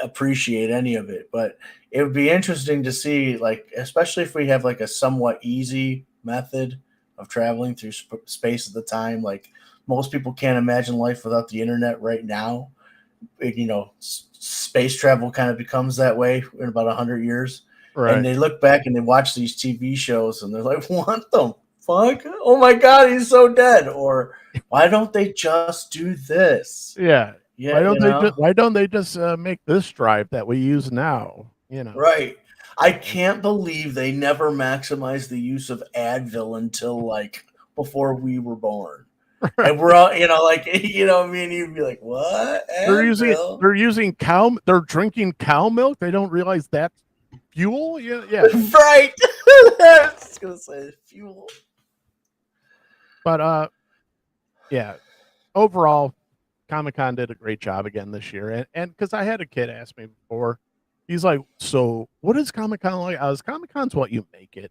appreciate any of it. But it would be interesting to see, like, especially if we have like a somewhat easy method of traveling through space at the time. Like, most people can't imagine life without the internet right now. Space travel kind of becomes that way in about 100 years. And Right. they look back and they watch these TV shows and they're like, what the fuck? Oh my God, he's so dead. Or why don't they just do this? Yeah. Yeah, Why don't they just make this drive that we use now? right. I can't believe they never maximized the use of Advil until like before we were born. And we're all, like, me and you'd be like, what? They're using Bill? they're using cow. They're drinking cow milk. They don't realize that's fuel. Yeah, yeah. Right. I was just gonna say fuel. But yeah. Overall, Comic-Con did a great job again this year. And because I had a kid ask me before, he's like, "So what is Comic-Con like?" I was, "Comic-Con's what you make it.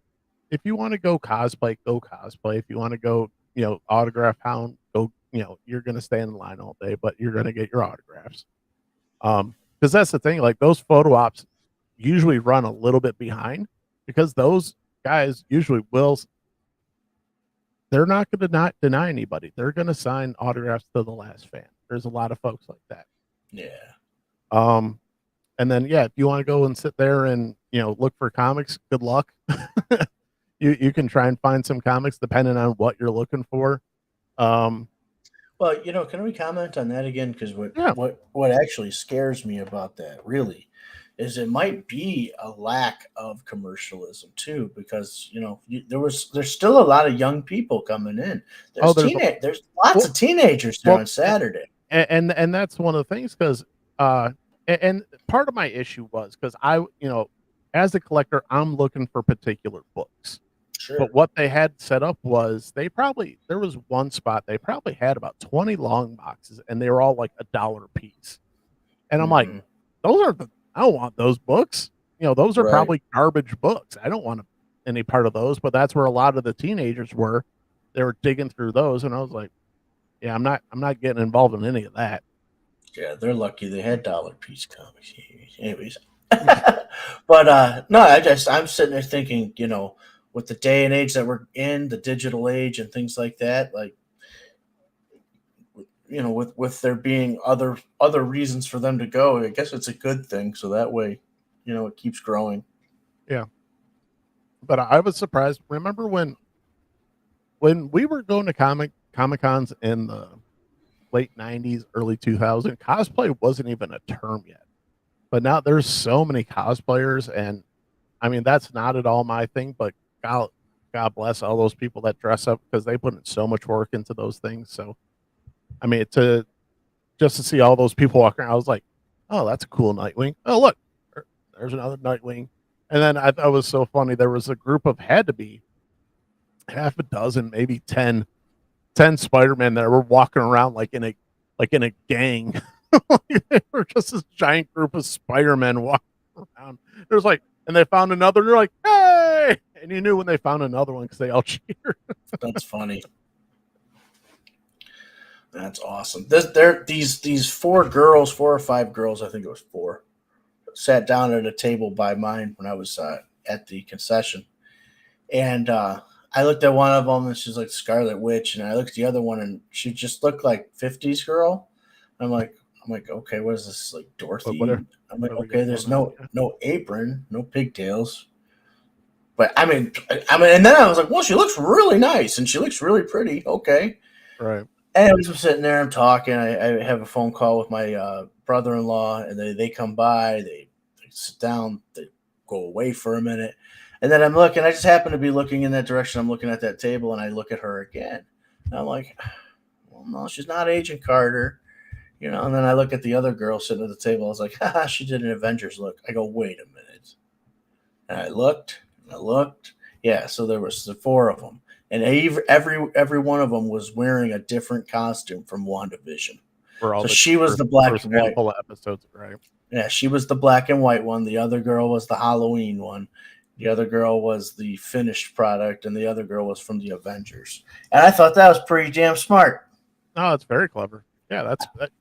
If you want to go cosplay, go cosplay. If you want to go, autograph hound, go. You're gonna stand in line all day, but you're gonna get your autographs." Because that's the thing. Like those photo ops usually run a little bit behind because those guys usually will. They're not going to not deny anybody. They're going to sign autographs to the last fan. There's a lot of folks like that. Yeah. And then if you want to go and sit there and look for comics, good luck. You can try and find some comics depending on what you're looking for. Well, can we comment on that again? Because Yeah. what actually scares me about that really is it might be a lack of commercialism too, because there's still a lot of young people coming in. There's lots of teenagers there on Saturday, and that's one of the things because and part of my issue was because I as a collector I'm looking for particular books. Sure. But what they had set up was there was one spot they probably had about 20 long boxes and they were all like $1 a piece. And I'm like, I don't want those books. Those are probably garbage books. I don't want any part of those, but that's where a lot of the teenagers were. They were digging through those and I was like, yeah, I'm not getting involved in any of that. Yeah, they're lucky they had dollar piece comics. Anyways. But no, I'm sitting there thinking, with the day and age that we're in, the digital age and things like that, like with there being other reasons for them to go, I guess it's a good thing. So that way, it keeps growing. Yeah. But I was surprised. Remember when we were going to Comic-Cons in the late 90s, early 2000s, cosplay wasn't even a term yet. But now there's so many cosplayers, and I mean that's not at all my thing, but God bless all those people that dress up because they put in so much work into those things. So I mean just to see all those people walking around, I was like, oh, that's a cool Nightwing. Oh, look, there's another Nightwing. And then I thought it was so funny. There was a group of had to be half a dozen, maybe 10 Spider-Man that were walking around like in a gang. They were just this giant group of Spider-Man walking around. There's like, and they found another. And they're like, hey! And you knew when they found another one because they all cheered. That's funny. That's awesome. These 4 or 5 girls, I think it was 4, sat down at a table by mine when I was at the concession, and I looked at one of them and she's like Scarlet Witch, and I looked at the other one and she just looked like 50s girl. I'm like, okay, what is this, like Dorothy? I'm like, okay, there's no apron, no pigtails. But I mean, and then I was like, well, she looks really nice and she looks really pretty. Okay. Right. And I'm just sitting there, I'm talking. I have a phone call with my brother-in-law, and they come by, they sit down, they go away for a minute. And then I'm looking, I just happen to be looking in that direction. I'm looking at that table and I look at her again. And I'm like, well, no, she's not Agent Carter. And then I look at the other girl sitting at the table. I was like, haha, she did an Avengers look. I go, wait a minute. And I looked. Yeah, so there was the 4 of them. And every one of them was wearing a different costume from WandaVision. So she was the black and white episodes, right? Yeah, she was the black and white one. The other girl was the Halloween one. The other girl was the finished product, and the other girl was from the Avengers. And I thought that was pretty damn smart. Oh, it's very clever. Yeah,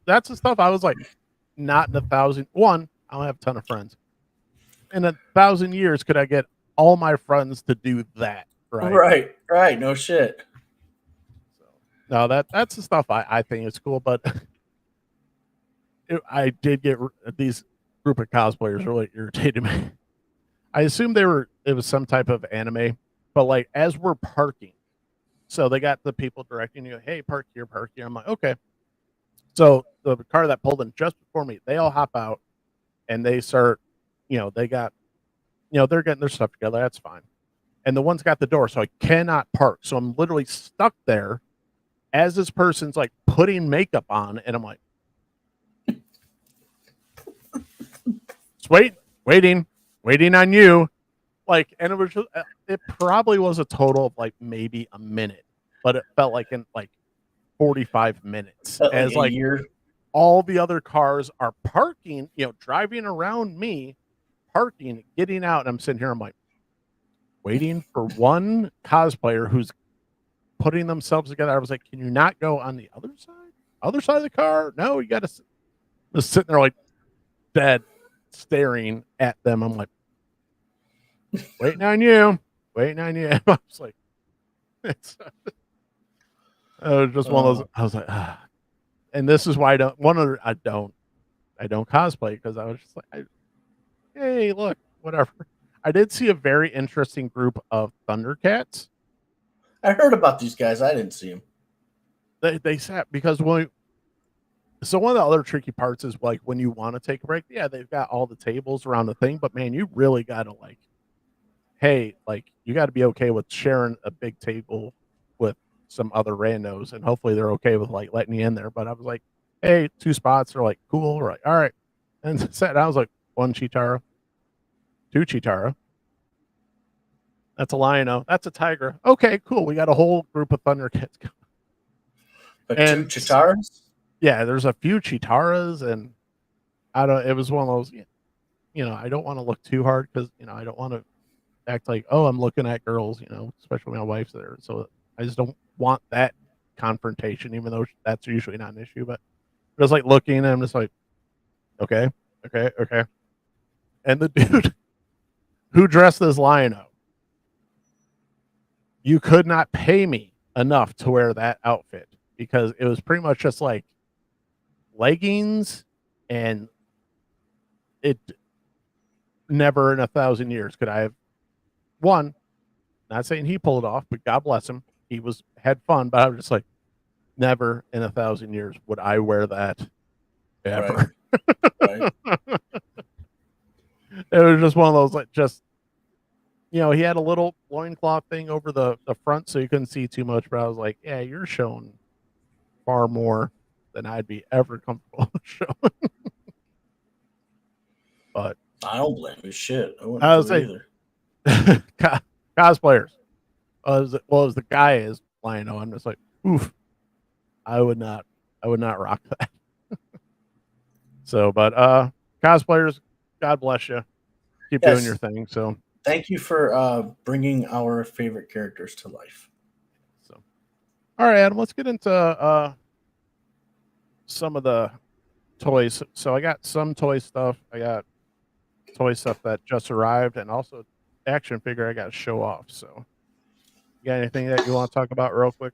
that's the stuff I was like, not in 1,000. One, I don't have a ton of friends. In 1,000 years, could I get all my friends to do that? Right. No shit. So, no, that's the stuff I think is cool. But I did get these group of cosplayers really irritated me. I assumed it was some type of anime, but like as we're parking, so they got the people directing you, hey, park here. I'm like, okay. So the car that pulled in just before me, they all hop out and they start, they got, they're getting their stuff together. That's fine. And the one's got the door, so I cannot park. So I'm literally stuck there. as this person's like putting makeup on, and I'm like, just waiting on you. Like, and it was just, it probably was a total of like maybe a minute, but it felt like in like 45 minutes Like as a like year. all the other cars are parking, driving around me, parking, getting out, and I'm sitting here, I'm like waiting for one cosplayer who's putting themselves together. I was like, can you not go on the other side of the car? No, you got to just sitting there like dead, staring at them. I'm like, waiting on you. I was like, it's just one of those. I was like, and this is why I don't cosplay, because I was just like, hey, look, whatever. I did see a very interesting group of Thundercats. I heard about these guys. I didn't see them. They sat because so one of the other tricky parts is like when you want to take a break, yeah, they've got all the tables around the thing, but man, you really got to like, hey, like you got to be okay with sharing a big table with some other randos, and hopefully they're okay with like letting you in there. But I was like, hey, 2 spots are like cool, right? All right, and sat. I was like, 1 Chitara, 2 Chitara. That's a Lion-O. That's a Tiger. Okay, cool. We got a whole group of Thundercats. But And 2 Chitaras? yeah, there's a few Chitaras, and I don't. It was one of those. I don't want to look too hard because I don't want to act like, oh, I'm looking at girls. Especially when my wife's there. So I just don't want that confrontation, even though that's usually not an issue. But just like looking, and I'm just like, okay. And the dude who dressed as Lion-O, you could not pay me enough to wear that outfit because it was pretty much just like leggings, and it never in 1,000 years could I have not saying he pulled it off, but God bless him, he had fun, but I was just like, never in 1,000 years would I wear that ever. Right. It was just one of those like just he had a little loincloth thing over the front so you couldn't see too much, but I was like, yeah, you're showing far more than I'd be ever comfortable showing. But I don't blame you. Shit, I I wouldn't was do it like, either. cosplayers. As the guy is Lion-O, I'm just like, oof, I would not rock that. So, but cosplayers, God bless you. Keep doing your thing. So, thank you for bringing our favorite characters to life. So, all right, Adam, let's get into some of the toys. So I got some toy stuff. I got toy stuff that just arrived, and also action figure I got to show off. So, you got anything that you want to talk about real quick?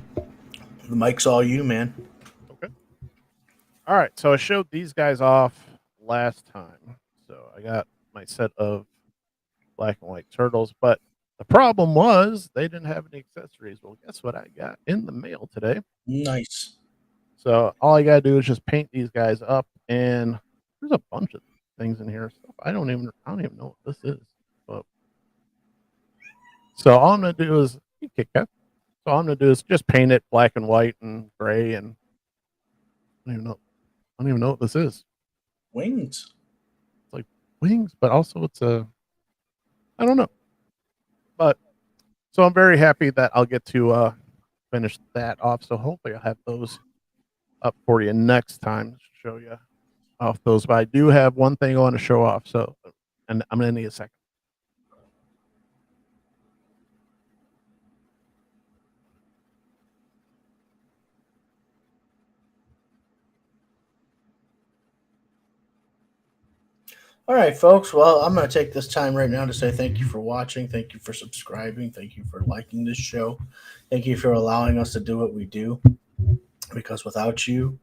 The mic's all you, man. Okay. All right. So I showed these guys off last time. So I got my set of black and white turtles, but the problem was they didn't have any accessories. Well, guess what I got in the mail today? Nice. So all I gotta do is just paint these guys up, and there's a bunch of things in here. Stuff I don't even know what this is. But so all I'm gonna do is just paint it black and white and gray, and I don't even know what this is. Wings. It's like wings, but also it's I don't know. But so I'm very happy that I'll get to finish that off. So hopefully I'll have those up for you next time to show you off those. But I do have one thing I want to show off. So, and I'm gonna need a second. All right, folks. Well, I'm going to take this time right now to say thank you for watching. Thank you for subscribing. Thank you for liking this show. Thank you for allowing us to do what we do. Because without you,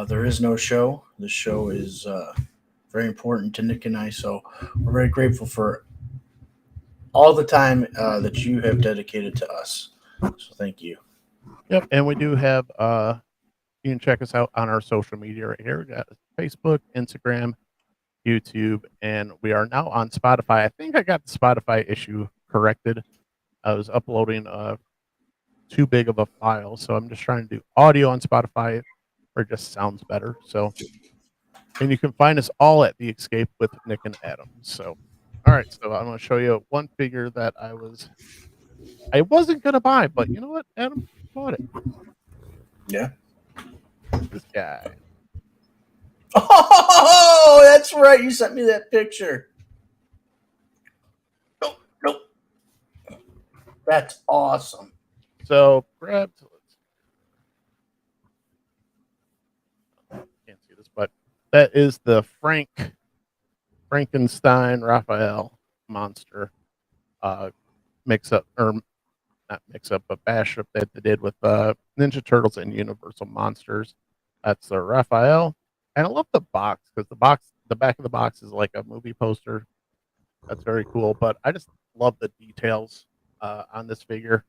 there is no show. The show is very important to Nick and I. So we're very grateful for all the time that you have dedicated to us. So thank you. Yep, and we do have you can check us out on our social media right here. We got Facebook, Instagram, YouTube, and we are now on Spotify. I think I got the Spotify issue corrected. I was uploading too big of a file. So I'm just trying to do audio on Spotify where it just sounds better. So, and you can find us all at The Escape with Nick and Adam. So, all right. So I'm going to show you one figure that I wasn't going to buy, but you know what, Adam? Bought it. Yeah. This guy. Oh, that's right. You sent me that picture. Nope, nope. That's awesome. So grabbed. Can't see this, but that is the Frankenstein Raphael monster mix up, or not mix up, but bash up that they did with Ninja Turtles and Universal Monsters. That's the Raphael, and I love the box because the back of the box is like a movie poster. That's very cool, but I just love the details on this figure.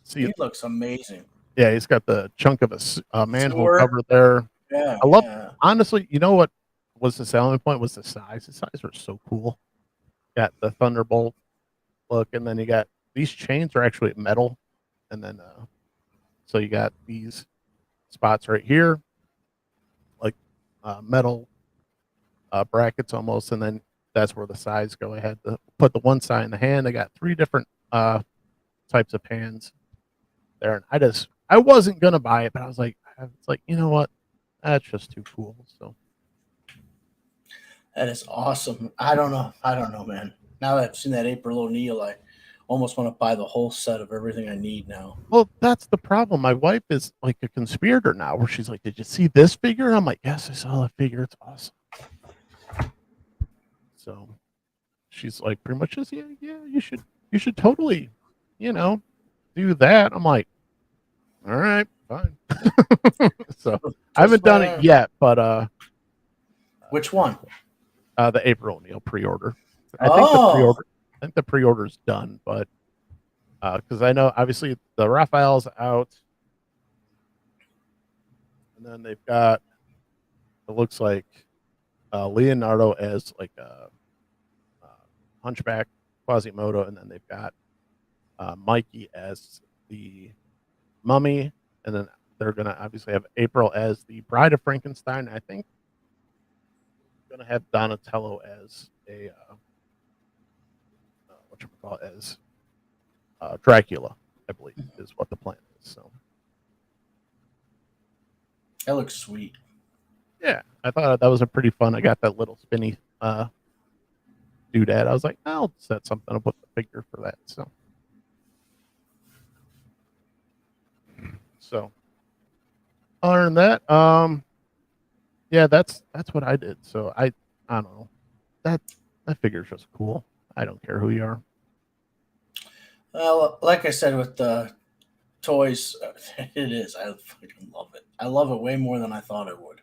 See, He looks amazing. yeah, he's got the chunk of a manhole Sewer. cover there. Yeah, I love, yeah. honestly, you know what was the selling point was the size. The size was so cool. Got the Thunderbolt look, and then you got these chains are actually metal, and then so you got these spots right here, like metal brackets almost, and then that's where the sides go. I had to put the one side in the hand. I got three different types of hands there, and I wasn't gonna buy it, but I was like, it's like, you know what, that's just too cool. So That is awesome. I don't know, man. Now that I've seen that April O'Neil, I almost want to buy the whole set of everything I need now. well, that's the problem. My wife is like a conspirator now, where she's like, "Did you see this figure?" And I'm like, "Yes, I saw that figure. It's awesome." So she's like, pretty much just, yeah, you should totally, do that. I'm like, all right, fine. So I haven't done it yet, but which one? The April O'Neil pre-order. I think the pre-order's done, but because I know obviously the Raphael's out, and then they've got, it looks like Leonardo as like a Hunchback Quasimodo, and then they've got Mikey as the Mummy, and then they're gonna obviously have April as the Bride of Frankenstein. I think gonna have Donatello as a as Dracula, I believe, is what the plan is. So That looks sweet. yeah, I thought that was a pretty fun. I got that little spinny doodad. I was like, I'll set something up with the figure for that. So other than that, yeah, that's what I did. So I don't know, that figure's just cool. I don't care who you are. Well, like I said with the toys, it is. I fucking love it. I love it way more than I thought I would.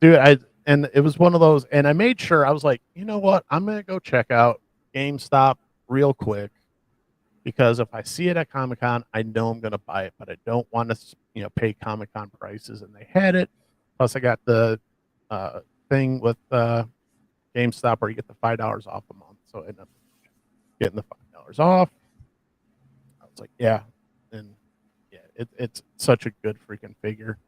Dude, and it was one of those, and I made sure, I was like, you know what, I'm gonna go check out GameStop real quick, because if I see it at Comic-Con, I know I'm gonna buy it, but I don't want to pay Comic-Con prices, and they had it. Plus I got the thing with GameStop where you get the $5 off a month, so I ended up getting the $5 off. I was like, yeah, and yeah, it's such a good freaking figure.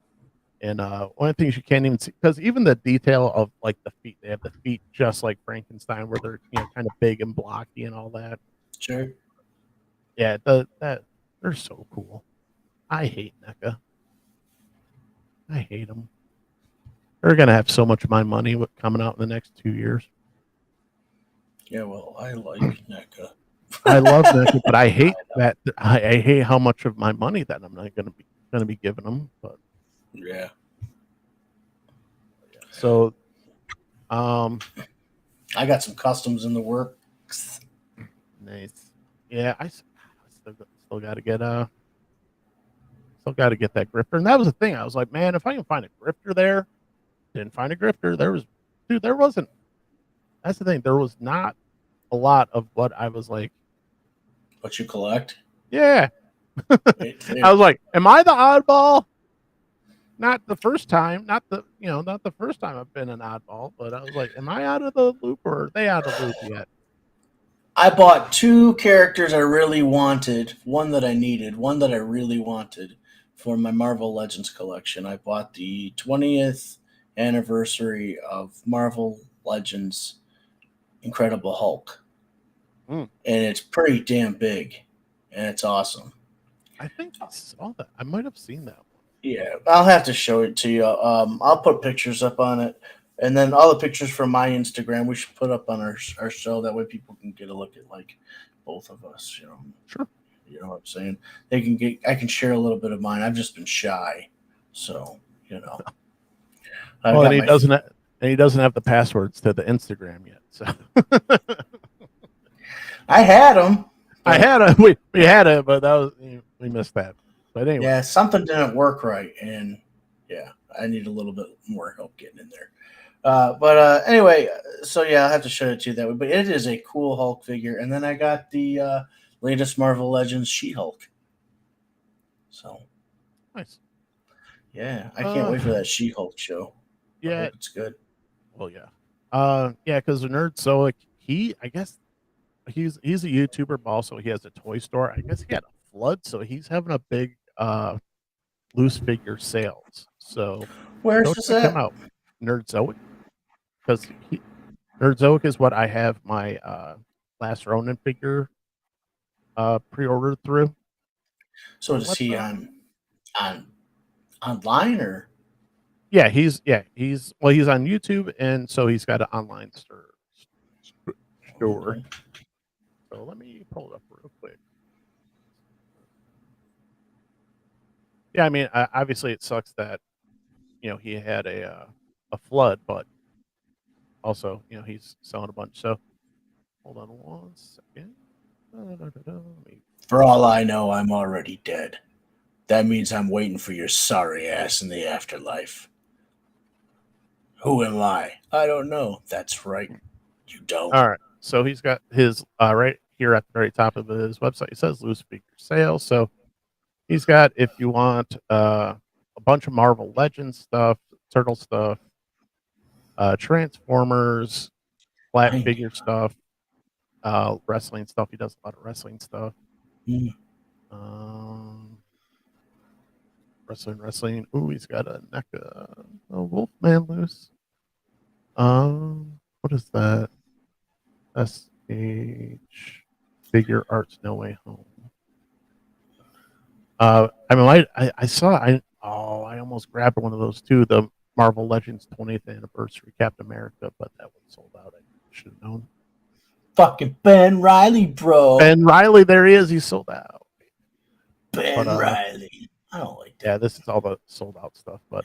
And one of the things you can't even see, because even the detail of like the feet, they have the feet just like Frankenstein, where they're kind of big and blocky and all that. Sure. Yeah, they're so cool. I hate NECA. I hate them. They're gonna have so much of my money coming out in the next 2 years. Yeah, well, I like NECA. I love NECA, but I hate that. I hate how much of my money that I'm not gonna be giving them. But yeah. So, I got some customs in the works. Nice. Yeah, I still got to get that grifter, and that was the thing. I was like, man, if I can find a grifter there, didn't find a grifter. There wasn't. That's the thing. There was not a lot of what I was like. What you collect? Yeah. I was like, am I the oddball? Not the first time, not the first time I've been an oddball, but I was like, am I out of the loop, or are they out of the loop yet? I bought two characters I really wanted, one that I needed, one that I really wanted for my Marvel Legends collection. I bought the 20th anniversary of Marvel Legends Incredible Hulk, Mm. and it's pretty damn big, and it's awesome. I think I saw that. I might have seen that one. Yeah, I'll have to show it to you. I'll put pictures up on it, and then all the pictures from my Instagram we should put up on our show. That way, people can get a look at like both of us. Sure. You know what I'm saying? They can get. I can share a little bit of mine. I've just been shy, so I Well, got my. and he doesn't have the passwords to the Instagram yet. So I had them. I had a we had it, but that was we missed that. But anyway, Yeah, something didn't work right, and yeah, I need a little bit more help getting in there. But anyway, so yeah, I'll have to show it to you that way. But it is a cool Hulk figure, and then I got the latest Marvel Legends She-Hulk. So nice. yeah, I can't wait for that She-Hulk show. I Yeah. hope it's good. Well, yeah. Yeah, because the Nerd Zoic, I guess he's a YouTuber, but also he has a toy store. I guess he had a flood, so he's having a big loose figure sales. So Where's go this check him at? out, Nerd Zoic, because Nerd Zoic is what I have my Last Ronin figure pre-ordered through. So So is what he the? on online or? Yeah, he's he's on YouTube, and so he's got an online store. Okay. So let me pull it up real quick. Yeah, I mean, obviously it sucks that he had a flood, but also he's selling a bunch. So hold on one second. Let me For all I know, I'm already dead. That means I'm waiting for your sorry ass in the afterlife. Who am I? I don't know. That's right. You don't. All right. So he's got his right here at the very top of his website. It says loose figure sales. So he's got, if you want a bunch of Marvel Legends stuff, Turtle stuff, Transformers, flat I figure stuff, wrestling stuff. He does a lot of wrestling stuff. mm, Um, wrestling. Ooh, he's got a NECA, a Wolfman loose. What is that? SH Figure Arts No Way Home. I mean, I saw. I almost grabbed one of those too. The Marvel Legends 20th anniversary Captain America, but that one sold out. I should have known. fucking Ben Riley, bro. Ben Riley, there he is. He sold out. But Ben Riley. I don't like yeah, that. this is all the sold out stuff. But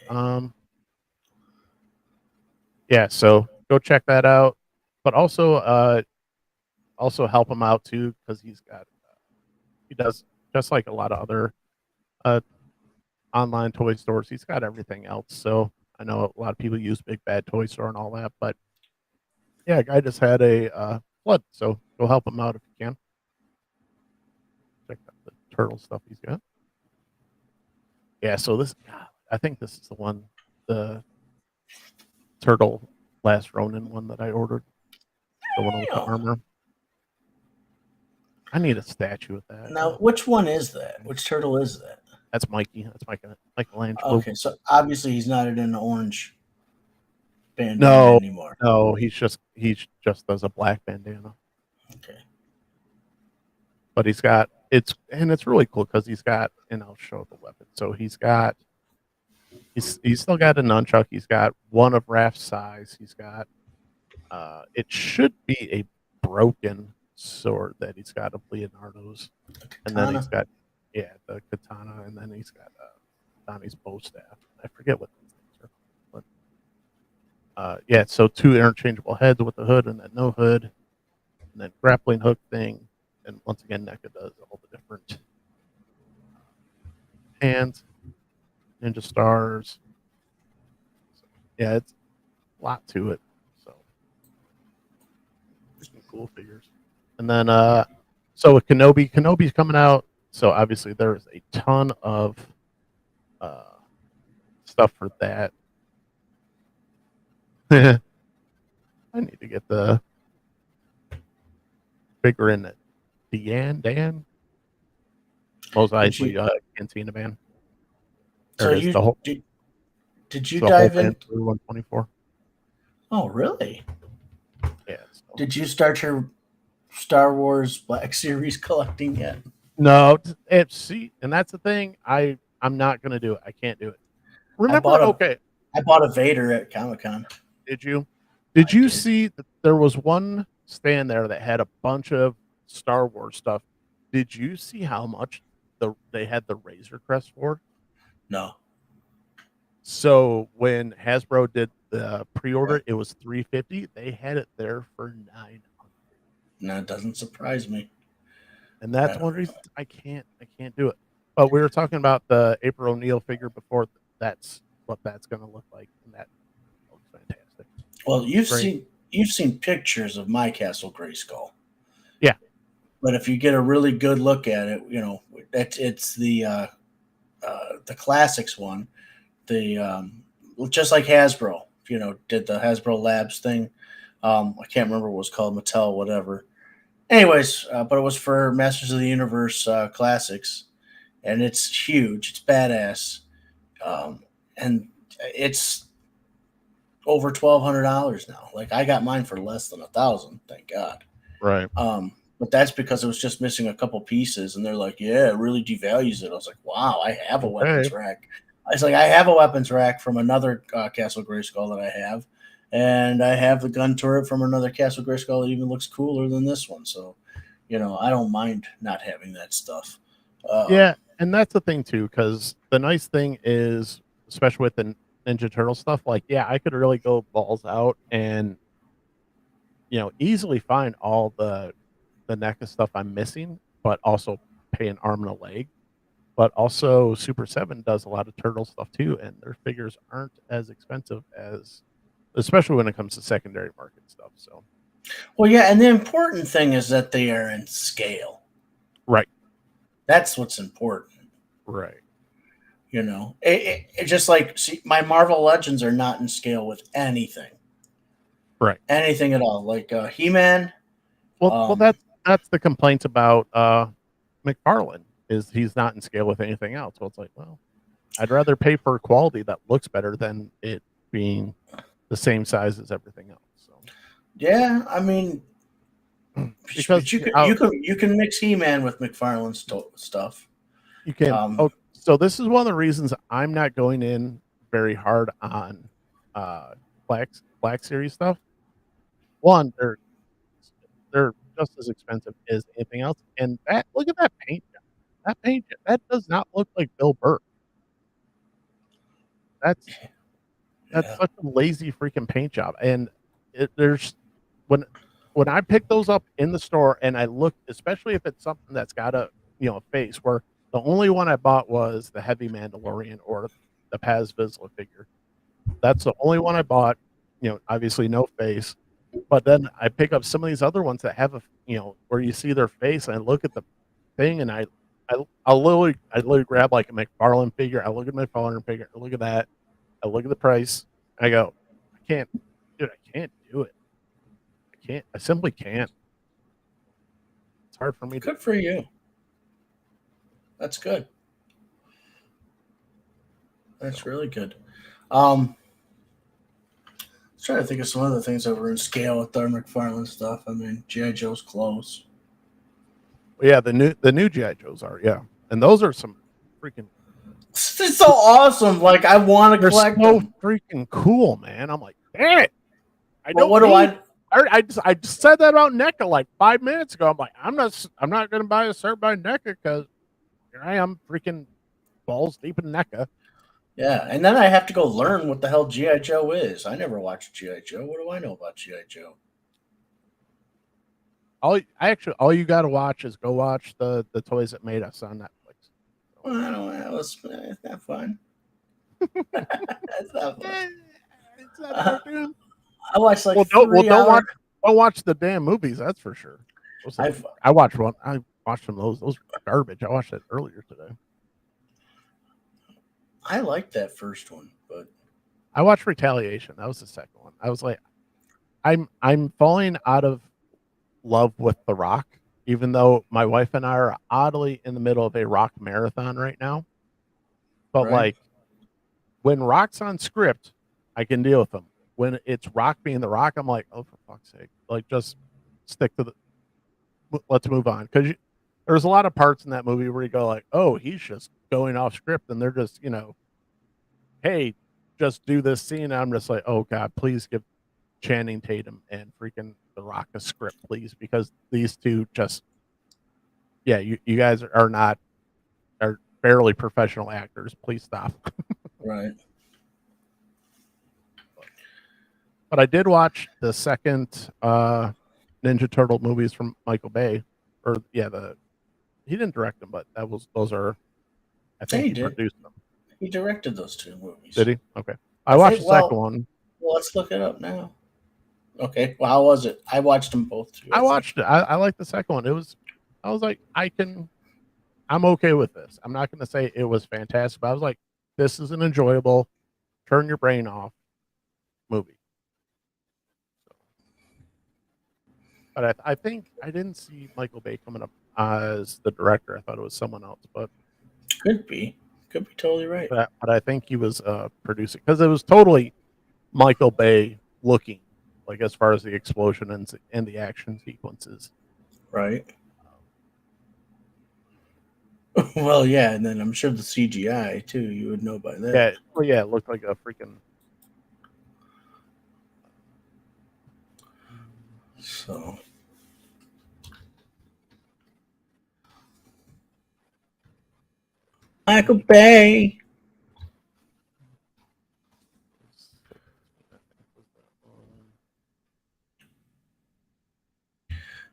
yeah. So go check that out. But also help him out too because he does just like a lot of other uh online toy stores. He's got everything else. So I know a lot of people use Big Bad Toy Store and all that, but yeah, guy just had a flood, so go help him out if you can. Check out the turtle stuff he's got. Yeah, so I think this is the one, the turtle Last Ronin one that I ordered, the one with the Damn. armor. I need a statue of that. Now, which one is that? Which turtle is that? That's Mikey. That's Michelangelo. Okay, so obviously he's not in an orange bandana No, anymore. no, he just does a black bandana. Okay. But it's really cool because he's got, and I'll show the weapon. So he's still got a nunchuck. He's got one of Raph's size. He's got it should be a broken sword that he's got of Leonardo's, and then he's got the katana, and then he's got Donnie's bow staff. I forget what these things are, but yeah. So two interchangeable heads with the hood and then no hood, and then grappling hook thing, and once again NECA does all the different hands, ninja stars. So, yeah, it's a lot to it. So some cool figures. And then so with Kenobi's coming out. So obviously there's a ton of uh stuff for that. I need to get the figure in it. Dan, most Did likely you? Cantina band. There So it is. you The whole did it's you the whole dive band in? for 124. Oh, really? Yeah. So. Did you start your Star Wars Black Series collecting yet? No, see, and that's the thing. I'm not gonna do it. I can't do it. I Remember? bought a Okay, I bought a Vader at Comic Con. did you? Did I you did. see that there was one stand there that had a bunch of Star Wars stuff? Did you see how much they had the Razor Crest for? No. So when Hasbro did the pre-order, it was 350. They had it there for 900. No, it doesn't surprise me. And that's one reason I can't do it. But we were talking about the April O'Neil figure before. That's what that's going to look like, and that looks fantastic. Well, Great. you've seen pictures of my Castle Grayskull. Yeah. But if you get a really good look at it, it's the classics one. The just like Hasbro, did the Hasbro Labs thing. I can't remember what it was called, Mattel, whatever. Anyways, but it was for Masters of the Universe classics, and it's huge. It's badass, and it's over $1,200 now. Like I got mine for less than 1,000, thank God. Right. But that's because it was just missing a couple pieces, and they're like, "Yeah, it really devalues it." I was like, "Wow, I have a weapons rack." I was like, "I have a weapons rack from another Castle Grayskull that I have, and I have the gun turret from another Castle Grayskull that even looks cooler than this one." So, I don't mind not having that stuff. Yeah, and that's the thing too, because the nice thing is, especially with the Ninja Turtle stuff, like yeah, I could really go balls out and easily find all the NECA stuff I'm missing, but also pay an arm and a leg. But also, Super 7 does a lot of turtle stuff too, and their figures aren't as expensive as, especially when it comes to secondary market stuff. So, Well, yeah, and the important thing is that they are in scale. right, That's what's important. right, It just like see, my Marvel Legends are not in scale with right. anything at all. Like He-Man. Well, that's the complaint about McFarlane is he's not in scale with anything else. So it's like, well, I'd rather pay for quality that looks better than it being the same size as everything else. So, Yeah, I mean, because but you can mix He-Man with McFarlane's stuff. you can. Um, Oh, so this is one of the reasons I'm not going in very hard on uh, Black Series stuff. One, they're just as expensive as anything else, and that look at that paint job. That paint job, that does not look like Bill Burr. That's yeah. such a lazy freaking paint job, and there's when I pick those up in the store and I look, especially if it's something that's got a a face. Where the only one I bought was the Heavy Mandalorian or the Paz Vizsla figure. That's the only one I bought. Obviously no face. But then I pick up some of these other ones that have where you see their face, and I look at the thing, and I literally grab like a McFarlane figure. I look at my McFarlane figure. I look at that. I look at the price. I go, I can't, dude. I can't do it. I can't. I simply can't. It's hard for me to. Good for you. That's good. That's So. really good. Um, I was trying to think of some other things that were in scale with their McFarlane stuff. I mean, GI Joe's clothes. But yeah, the new GI Joes are, yeah, and those are some freaking. It's so awesome. Like I want to They're collect so them. freaking cool, man. I'm like, damn it. I But don't what do need. I? I just said that about NECA like 5 minutes ago. I'm like, I'm not going to buy a cert by NECA because here I am, freaking balls deep in NECA. Yeah, and then I have to go learn what the hell GI Joe is. I never watched GI Joe. What do I know about GI Joe? All you got to watch is go watch the Toys That Made Us on Netflix. Well, I don't. It's not fun. It's not fun. Eh, it's not Uh, cartoon. I watched like Well, don't well 3 hour. don't watch the damn movies. That's for sure. I've I watched one. I watched some of those. Those were garbage. I watched it earlier today. I liked that first one, but I watched Retaliation. That was the second one. I was like, I'm falling out of love with The Rock, even though my wife and I are oddly in the middle of a Rock marathon right now. But Right. like when Rock's on script, I can deal with him. When it's Rock being The Rock, I'm like, oh, for fuck's sake, like just stick to the. Let's move on because there's a lot of parts in that movie where you go like, oh, he's just going off script, and they're just hey, just do this scene. I'm just like, oh god, please give Channing Tatum and freaking The Rock a script, please, because these two just, yeah, you guys are barely professional actors. Please stop. Right. But I did watch the second Ninja Turtle movies from Michael Bay, or yeah, he didn't direct them, but those are, I Yeah, think he he did. produced them. He directed those two movies. Did he? Okay, I I watched think. the second one. Well, let's look it up now. Okay. Well, how was it? I watched them both too. I I think. watched it. I liked the second one. I was like, I'm okay with this. I'm not going to say it was fantastic, but I was like, this is an enjoyable, turn your brain off movie. But I think I didn't see Michael Bay coming up as the director. I thought it was someone else, but Could be. Could be totally right. but I think he was producing because it was totally Michael Bay looking, like as far as the explosion and the action sequences. Right. Well, yeah, and then I'm sure the CGI too. You would know by then. Yeah, well, yeah, it looked like a freaking. So. Michael Bay.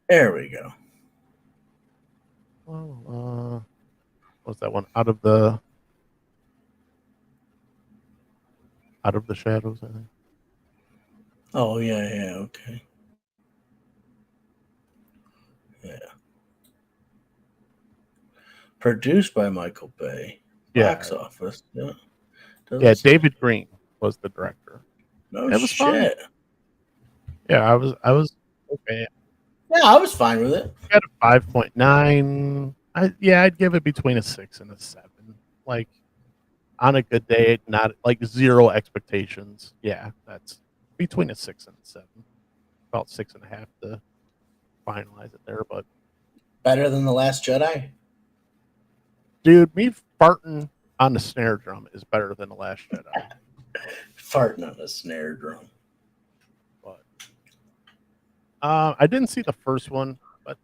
There we go. Well, what's that one? Out of the shadows, I think. Oh yeah, yeah, okay. Yeah. Produced by Michael Bay. Yeah, Box office. Yeah. yeah. Doesn't say. David Green was the director. No It was fine. shit. Yeah, I was okay. Yeah, I was fine with it. I got a 5.9. I'd give it between a 6 and a 7. Like on a good day, not like zero expectations. Yeah, that's between a 6 and a 7. About 6.5 to finalize it there. But Better than The Last Jedi? dude, me farting on the snare drum is better than The Last Jedi. Farting on a snare drum. But I didn't see the first one, but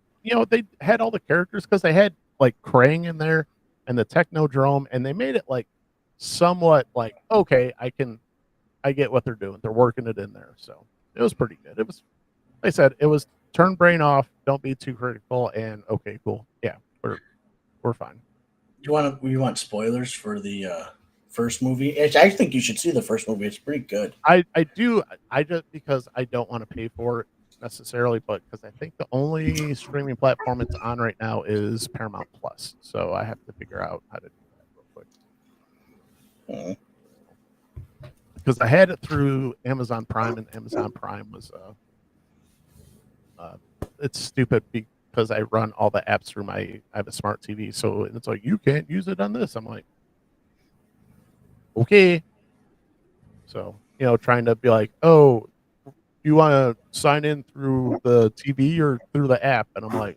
they had all the characters because they had like Krang in there and the Technodrome, and they made it like somewhat like okay, I get what they're doing. They're working it in there, so it was pretty good. It was, like I said, it was turn brain off, don't be too critical, and okay, cool, yeah, we're fine. You want spoilers for the first movie? I think you should see the first movie. It's pretty good. I do. I just because I don't want to pay for it necessarily, but because I think the only streaming platform it's on right now is Paramount Plus, so I have to figure out how to do that real quick. Because I had it through Amazon Prime, and Amazon Prime was it's stupid because I run all the apps through I have a smart TV, so it's like you can't use it on this. I'm like, okay. So trying to be like, oh, you want to sign in through the TV or through the app? And I'm like,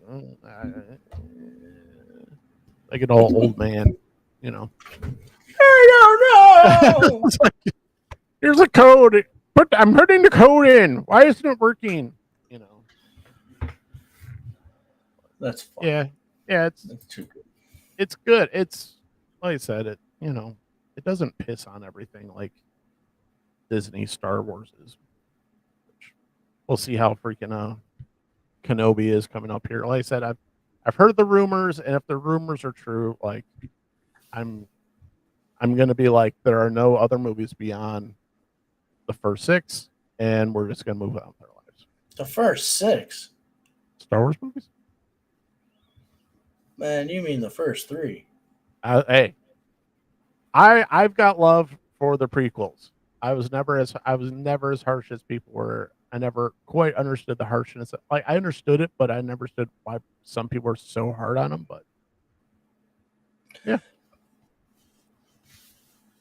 like an old man, I don't know. It's like, here's a code. I'm putting the code in. Why isn't it working? That's fun. Yeah, That's too good. it's good. It's like I said, it doesn't piss on everything like Disney Star Wars is. We'll see how freaking Kenobi is coming up here. Like I said, I've heard the rumors, and if the rumors are true, like I'm gonna be like, there are no other movies beyond the first 6, and we're just gonna move on with our lives. The first 6 Star Wars movies? Man, you mean the first 3? Hey, I've got love for the prequels. I was never as harsh as people were I never quite understood the harshness. Like I understood it, but I never understood why some people are so hard on him. But yeah,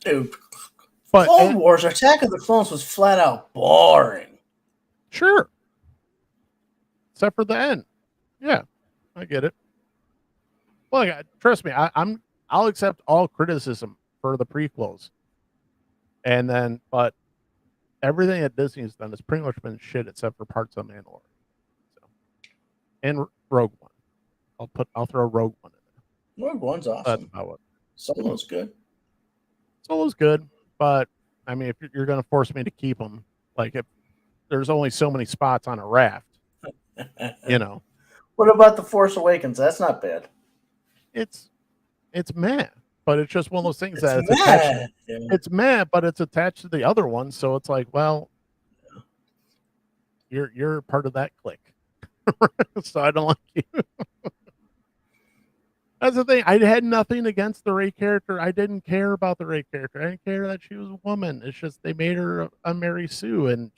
Dude, but Clone Wars, Attack of the Clones was flat out boring. sure, except for the end. Yeah, I get it. Well, trust me, I'll accept all criticism for the prequels, and then but everything that Disney's done has pretty much been shit except for parts of Mandalorian. So, and Rogue One. I'll throw Rogue One in Rogue One's there. That's awesome. about it. Solo's good. Solo's good, but I mean, if you're going to force me to keep them, like if there's only so many spots on a raft, you know, What about The Force Awakens? That's not bad. it's meh, but it's just one of those things It's that it's meh. attached. Yeah. It's meh, but it's attached to the other one, so it's like, well, you're part of that clique, so I don't like you. That's the thing. I had nothing against the Rey character. I didn't care about the Rey character. I didn't care that she was a woman. It's just they made her a Mary Sue, and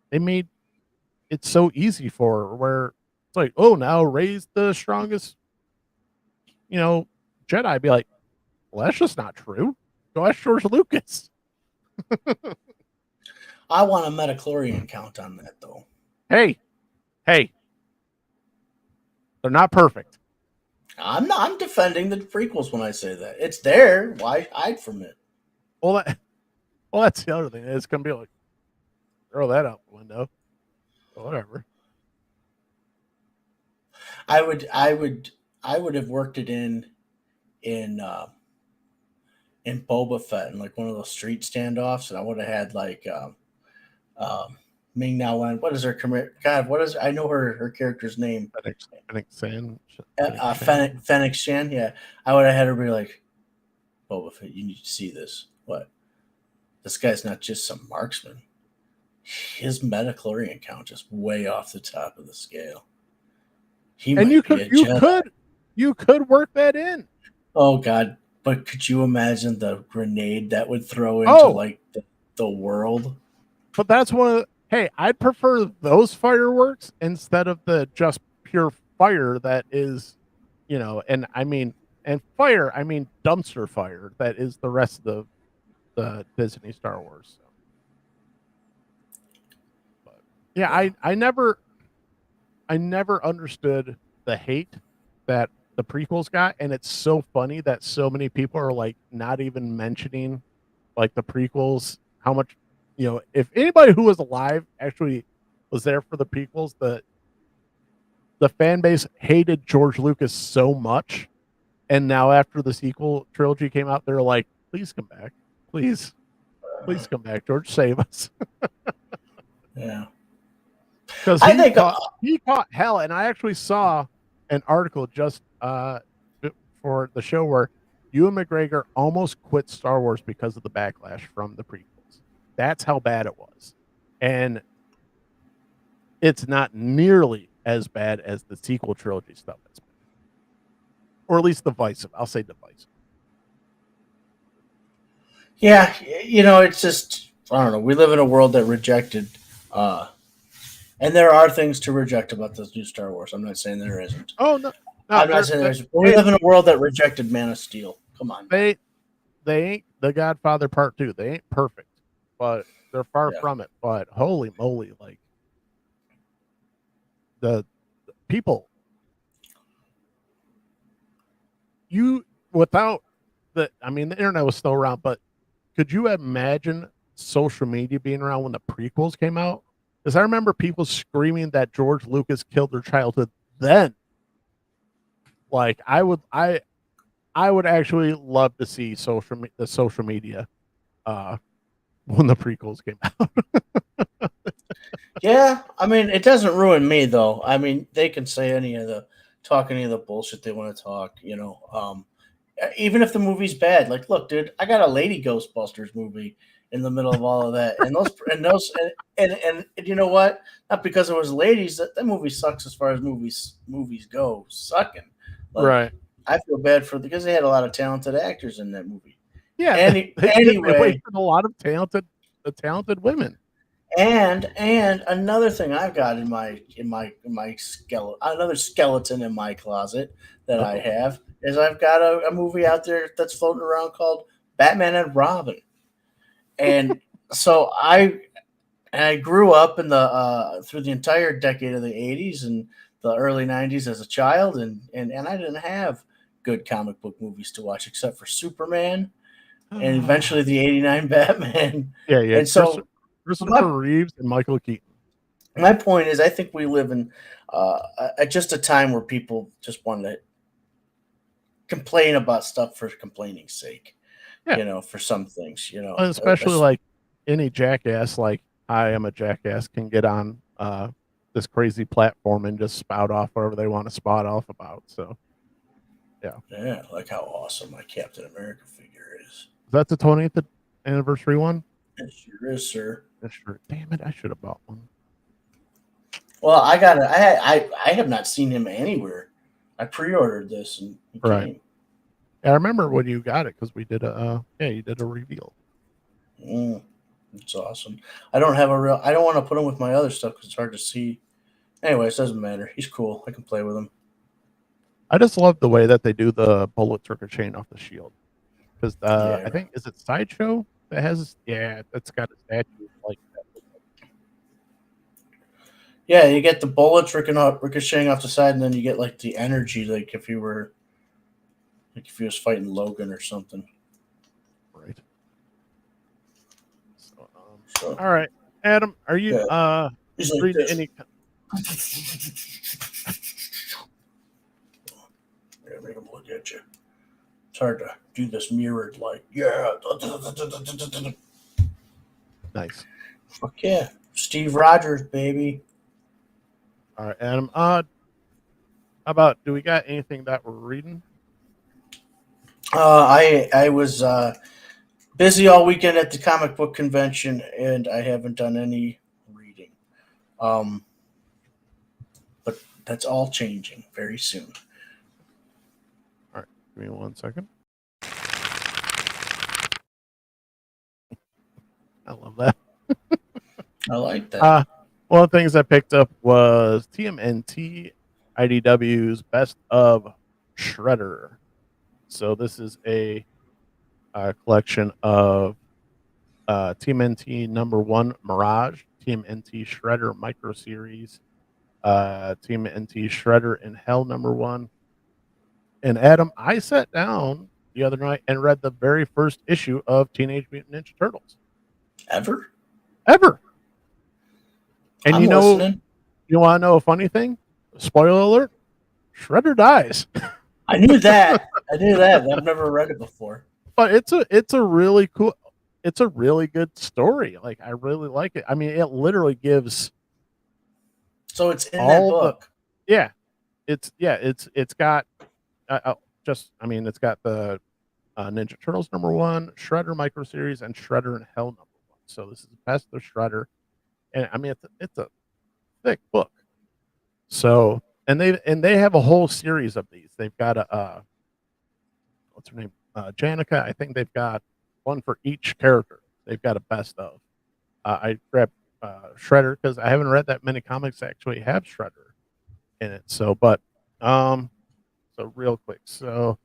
they made it so easy for her. Where it's like, oh, now Rey's the strongest, Jedi. I'd be like, well, that's just not true. Go ask George Lucas. I want a metachlorian count on that, though. Hey, they're not perfect. I'm defending the prequels when I say that. It's there. Why hide from it? Well, that's the other thing. It's gonna be like throw that out the window. Whatever. I would have worked it in Boba Fett in like one of those street standoffs, and I would have had like Ming Na Wen. What is her God? What is I know her character's name? Fennec Shan. Fennec Shan. Yeah, I would have had her be like, Boba Fett, you need to see this. What? This guy's not just some marksman. His metachlorian count is way off the top of the scale. You could work that in. Oh God. But could you imagine the grenade that would throw into like the world? But that's hey, I'd prefer those fireworks instead of the just pure fire that is, and fire, I mean dumpster fire that is the rest of the Disney Star Wars. So. But yeah, I never understood the hate that the prequels got, and it's so funny that so many people are like not even mentioning like the prequels, how much if anybody who was alive actually was there for the prequels, the fan base hated George Lucas so much, and now after the sequel trilogy came out, they're like, please come back, please come back, George, save us. Yeah, because he caught hell, and I actually saw an article just for the show where Ewan McGregor almost quit Star Wars because of the backlash from the prequels. That's how bad it was, and it's not nearly as bad as the sequel trilogy stuff has been, or at least divisive. I'll say divisive. Yeah, it's just I don't know. We live in a world that rejected. And there are things to reject about this new Star Wars. I'm not saying there isn't. Oh no, I'm not saying there isn't. We live in a world that rejected Man of Steel. Come on. They ain't The Godfather Part 2. They ain't perfect, but they're far from it. But holy moly, like the people, without the internet was still around, but could you imagine social media being around when the prequels came out? Because I remember people screaming that George Lucas killed their childhood then. Like I would actually love to see the social media when the prequels came out. Yeah, it doesn't ruin me though. They can say any of the bullshit they want to talk, even if the movie's bad. Like, look, dude, I got a Lady Ghostbusters movie in the middle of all of that, and you know what? Not because it was ladies. That movie sucks as far as movies go, sucking. Like, right. I feel bad because they had a lot of talented actors in that movie. Yeah. Anyway, they wasted a lot of talented women. And another thing I've got in my skeleton, another skeleton in my closet that I Uh-oh. have is I've got a movie out there that's floating around called Batman and Robin. And so I grew up in the through the entire decade of the 80s and the early 90s as a child, and I didn't have good comic book movies to watch except for Superman and eventually the 89 Batman. Yeah. And so my Christopher Reeves and Michael Keaton. my point is, I think we live in just a time where people just want to complain about stuff for complaining's sake. Yeah. For some things, And especially like any jackass, like I am a jackass, can get on this crazy platform and just spout off whatever they want to spout off about. So, yeah. yeah, like how awesome my Captain America figure is. Is that the 20th anniversary one? It sure is, sir. Sure. Damn it! I should have bought one. Well, I got it. I have not seen him anywhere. I pre-ordered this and he came. Yeah, I remember when you got it because we did you did a reveal. It's awesome. I don't want to put him with my other stuff because it's hard to see. Anyways, doesn't matter. He's cool. I can play with him. I just love the way that they do the bullets ricocheting off the shield. Because I think, is it Sideshow that has? Yeah, that's got a statue like that. Yeah, you get the bullets ricocheting off the side, and then you get like the energy, like if he was fighting Logan or something. Right. So, all right, Adam, are you reading like any? Yeah, make him look at you. It's hard to do this mirrored like, yeah. Nice. Fuck yeah. Steve Rogers, baby. All right, Adam. How about, do we got anything that we're reading? I was busy all weekend at the comic book convention, and I haven't done any reading. But that's all changing very soon. All right, give me 1 second. I love that. I like that. One of the things I picked up was TMNT IDW's Best of Shredder. So this is a collection of TMNT #1 Mirage, TMNT Shredder Micro Series, TMNT Shredder in Hell #1. And Adam, I sat down the other night and read the very first issue of Teenage Mutant Ninja Turtles. Ever? And I'm listening. You want to know a funny thing? Spoiler alert: Shredder dies. I knew that. I've never read it before. But it's a really cool, it's a really good story. Like, I really like it. I mean, it literally gives. So it's in that book. It's got it's got the Ninja Turtles #1, Shredder Micro Series, and Shredder in Hell #1. So this is Best of Shredder, and I mean it's a thick book. So and they have a whole series of these. They've got a what's her name, Janica. I think they've got one for each character. They've got a best of. I grabbed Shredder because I haven't read that many comics that actually have Shredder in it. So real quick. So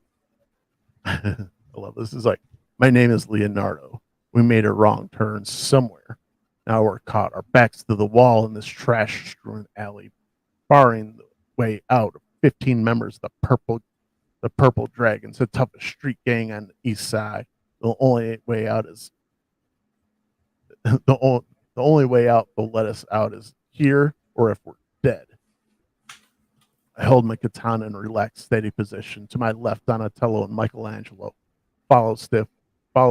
I love this. Is like, my name is Leonardo. We made a wrong turn somewhere. Now we're caught, our backs to the wall in this trash-strewn alley, barring the way out of 15 members of the Purple Dragons, the toughest street gang on the east side. The only way out is the only way out they'll let us out is here, or if we're dead. I held my katana in a relaxed, steady position. To my left, Donatello and Michelangelo follow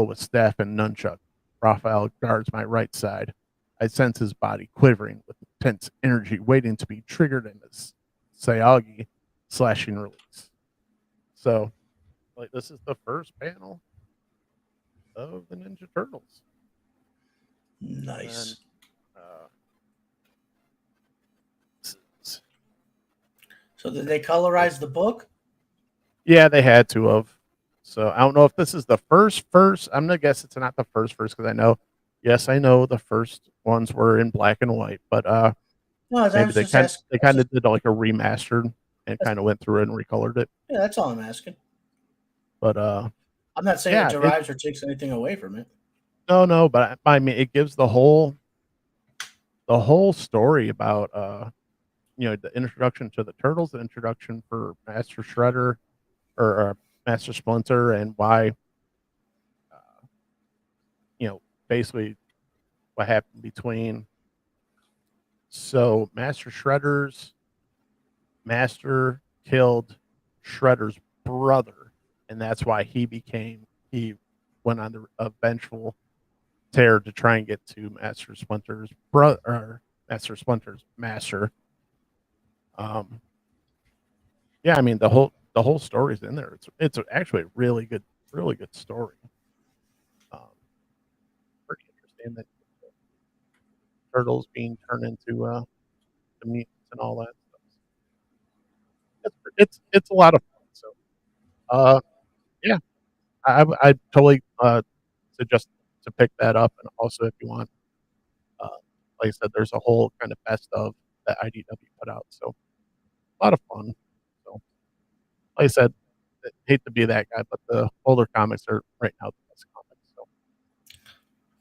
with staff and nunchuck. Raphael guards my right side. I sense his body quivering with intense energy, waiting to be triggered in his Sayagi slashing release. So, like, this is the first panel of the Ninja Turtles. Nice. So did they colorize the book? Yeah, they had to have. So I don't know if this is the first. I'm gonna guess it's not the first because I know Yes, I know the first ones were in black and white, but No, I maybe was just asking. they kind of did like a remastered and kind of went through it and recolored it. Yeah, that's all I'm asking. But I'm not saying it yeah, it derives or takes anything away from it. no, but I mean it gives the whole story about the introduction to the turtles, the introduction for Master Shredder or Master Splinter, and why uh, basically what happened between Master Shredder's master killed Shredder's brother, and that's why he went on the vengeful tear to try and get to Master Splinter's brother or Master Splinter's master. Um, yeah, I mean the whole story's in there. It's actually a really good story. Um, Pretty interesting that turtles being turned into the mutants and all that stuff. It's a lot of fun. So uh, yeah, I totally suggest to pick that up, and also if you want, uh, like I said, there's a whole kind of best of that IDW put out. So a lot of fun. So like I said, I hate to be that guy, but the older comics are right now the best comics. So,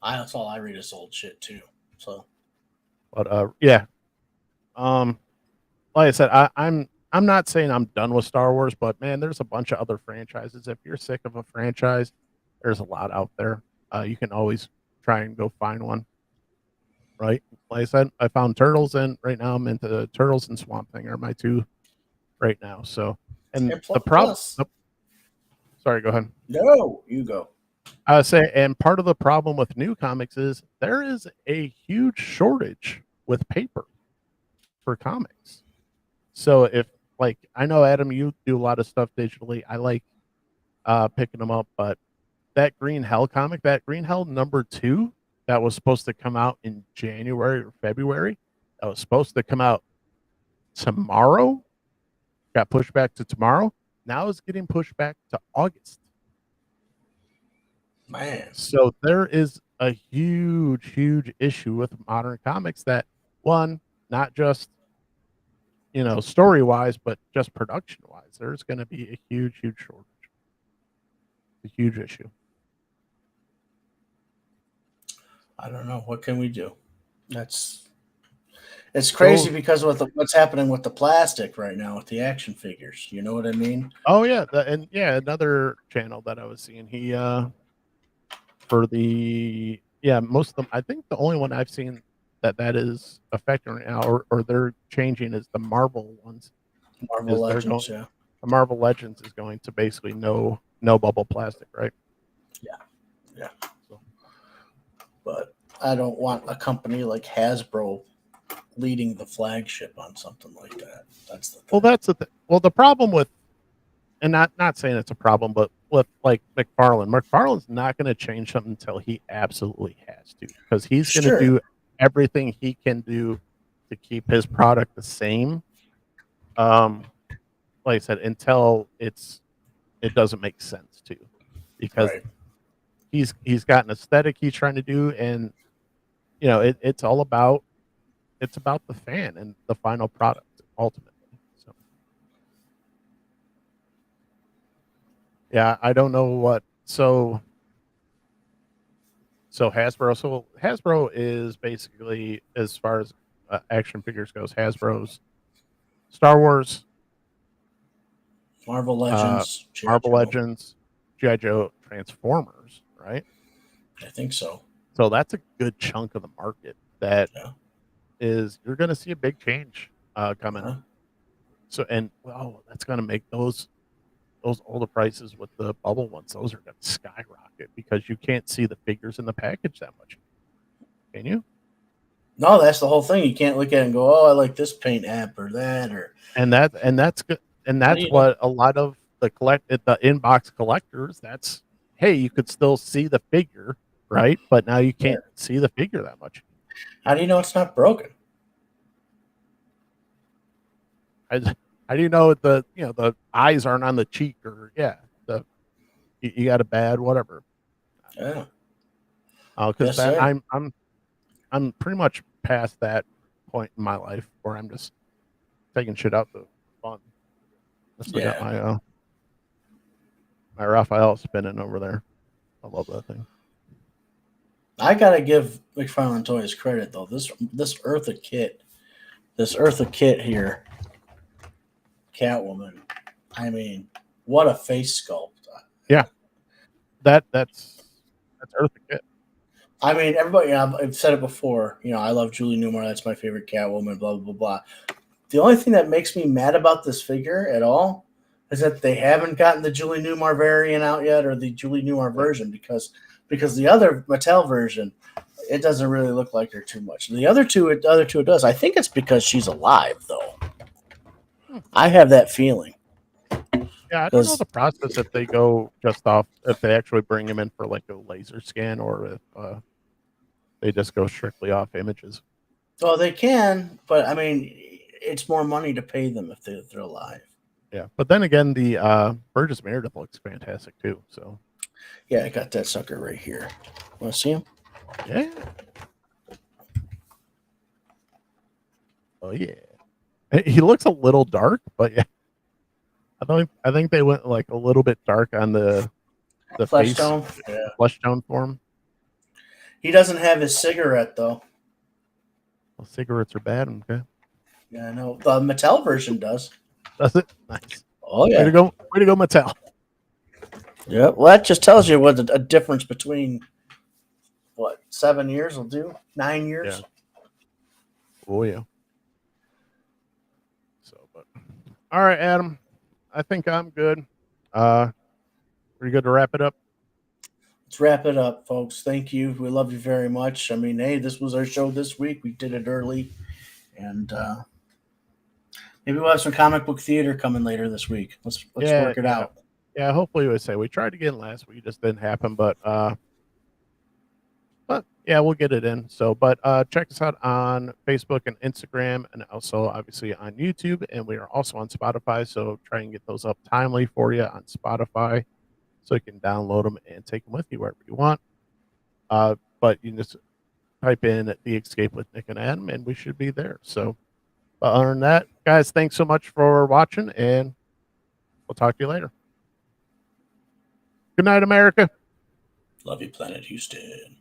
That's all I read is old shit too. So but yeah, um, like I said, I'm not saying I'm done with Star Wars, but man, there's a bunch of other franchises. If you're sick of a franchise, there's a lot out there. You can always try and go find one, right? Like I said, I found Turtles, and right now I'm into Turtles and Swamp Thing are my two right now. So, and and the problem, plus, sorry, go ahead. no, you go. I would say, and part of the problem with new comics is there is a huge shortage with paper for comics. So if like I know Adam, you do a lot of stuff digitally. I like picking them up, but that Green Hell comic, that Green Hell #2, that was supposed to come out in January or February, that was supposed to come out tomorrow, got pushed back to tomorrow. Now it's getting pushed back to August. Man, So there is a huge issue with modern comics that one, not just story wise, but just production wise, there's going to be a huge shortage, a huge issue. I don't know. What can we do? That's it's crazy Go, because with what's happening with the plastic right now with the action figures. You know what I mean? oh yeah, and yeah, another channel that I was seeing, he for the yeah, most of them. I think the only one I've seen that is affecting right now, or they're changing, is the Marvel ones. Marvel Is they're Legends, going yeah, the Marvel Legends is going to basically no bubble plastic, right? yeah, yeah. So, But I don't want a company like Hasbro leading the flagship on something like that. That's the well, thing. that's the thing. Well, the problem with, and not saying it's a problem, but with like McFarlane's not going to change something until he absolutely has to, because he's going to Sure, do everything he can do to keep his product the same. Um, like I said, until it doesn't make sense to, because right. he's got an aesthetic he's trying to do, and it's all about the fan and the final product ultimately. So yeah, I don't know what Hasbro is basically, as far as action figures goes, Hasbro's Star Wars, Marvel uh, Legends, G.I. Marvel Joe. Legends, GI Joe, Transformers, right? I think so. So that's a good chunk of the market that Yeah. is you're going to see a big change coming. Uh-huh. So, and well, that's going to make those older prices with the bubble ones. Those are going to skyrocket because you can't see the figures in the package that much. Can you? No, that's the whole thing. You can't look at it and go, "Oh, I like this paint app or that," or That's good. And how do that's you know? what a lot of the inbox collectors. That's, hey, you could still see the figure, right? But now you Yeah. can't see the figure that much. How do you know it's not broken? I, how do you know the eyes aren't on the cheek, or yeah, you got a bad whatever. Yeah. Because Yes, sir. I'm pretty much past that point in my life where I'm just taking shit out to fun. I still got Yeah. my Raphael spinning over there. I love that thing. I gotta give McFarlane Toys credit though. This Eartha Kitt here, Catwoman. I mean, what a face sculpt. Yeah, that's Eartha Kitt. I mean, everybody. You know, I've said it before. You know, I love Julie Newmar. That's my favorite Catwoman. Blah blah blah blah. The only thing that makes me mad about this figure at all is that they haven't gotten the Julie Newmar variant out yet, or the Julie Newmar Yeah. version, because the other Mattel version, it doesn't really look like her too much. The other two it does. I think it's because she's alive though. I have that feeling. Yeah, I don't know Because the process if they go just off if they actually bring him in for like a laser scan or if they just go strictly off images. well, they can, but I mean, it's more money to pay them if they're alive. Yeah, but then again, the Burgess Meredith looks fantastic too. So Yeah, I got that sucker right here. Want to see him? yeah, oh yeah, he looks a little dark, but yeah, I think they went like a little bit dark on the Flesh face tone. Yeah. flesh tone for him. He doesn't have his cigarette though. Well, cigarettes are bad. Okay, Yeah, I know. The Mattel version does. does it? Nice. Oh Way yeah. to go! Way to go, Mattel. Yeah. Well, that just tells you what a difference between what 7 years will do. 9 years. Yeah. Oh yeah. So, but all right, Adam. I think I'm good. Pretty good to wrap it up. Let's wrap it up, folks. Thank you. We love you very much. I mean, hey, this was our show this week. We did it early, and maybe we'll have some comic book theater coming later this week. Let's work it out. Yeah, hopefully we say we tried to get in last week, it just didn't happen, but yeah, we'll get it in. So, but check us out on Facebook and Instagram, and also obviously on YouTube, and we are also on Spotify. So try and get those up timely for you on Spotify, so you can download them and take them with you wherever you want. But you can just type in The Escape with Nick and Adam, and we should be there. So, but other than that, guys, thanks so much for watching, and we'll talk to you later. Good night, America. Love you, Planet Houston.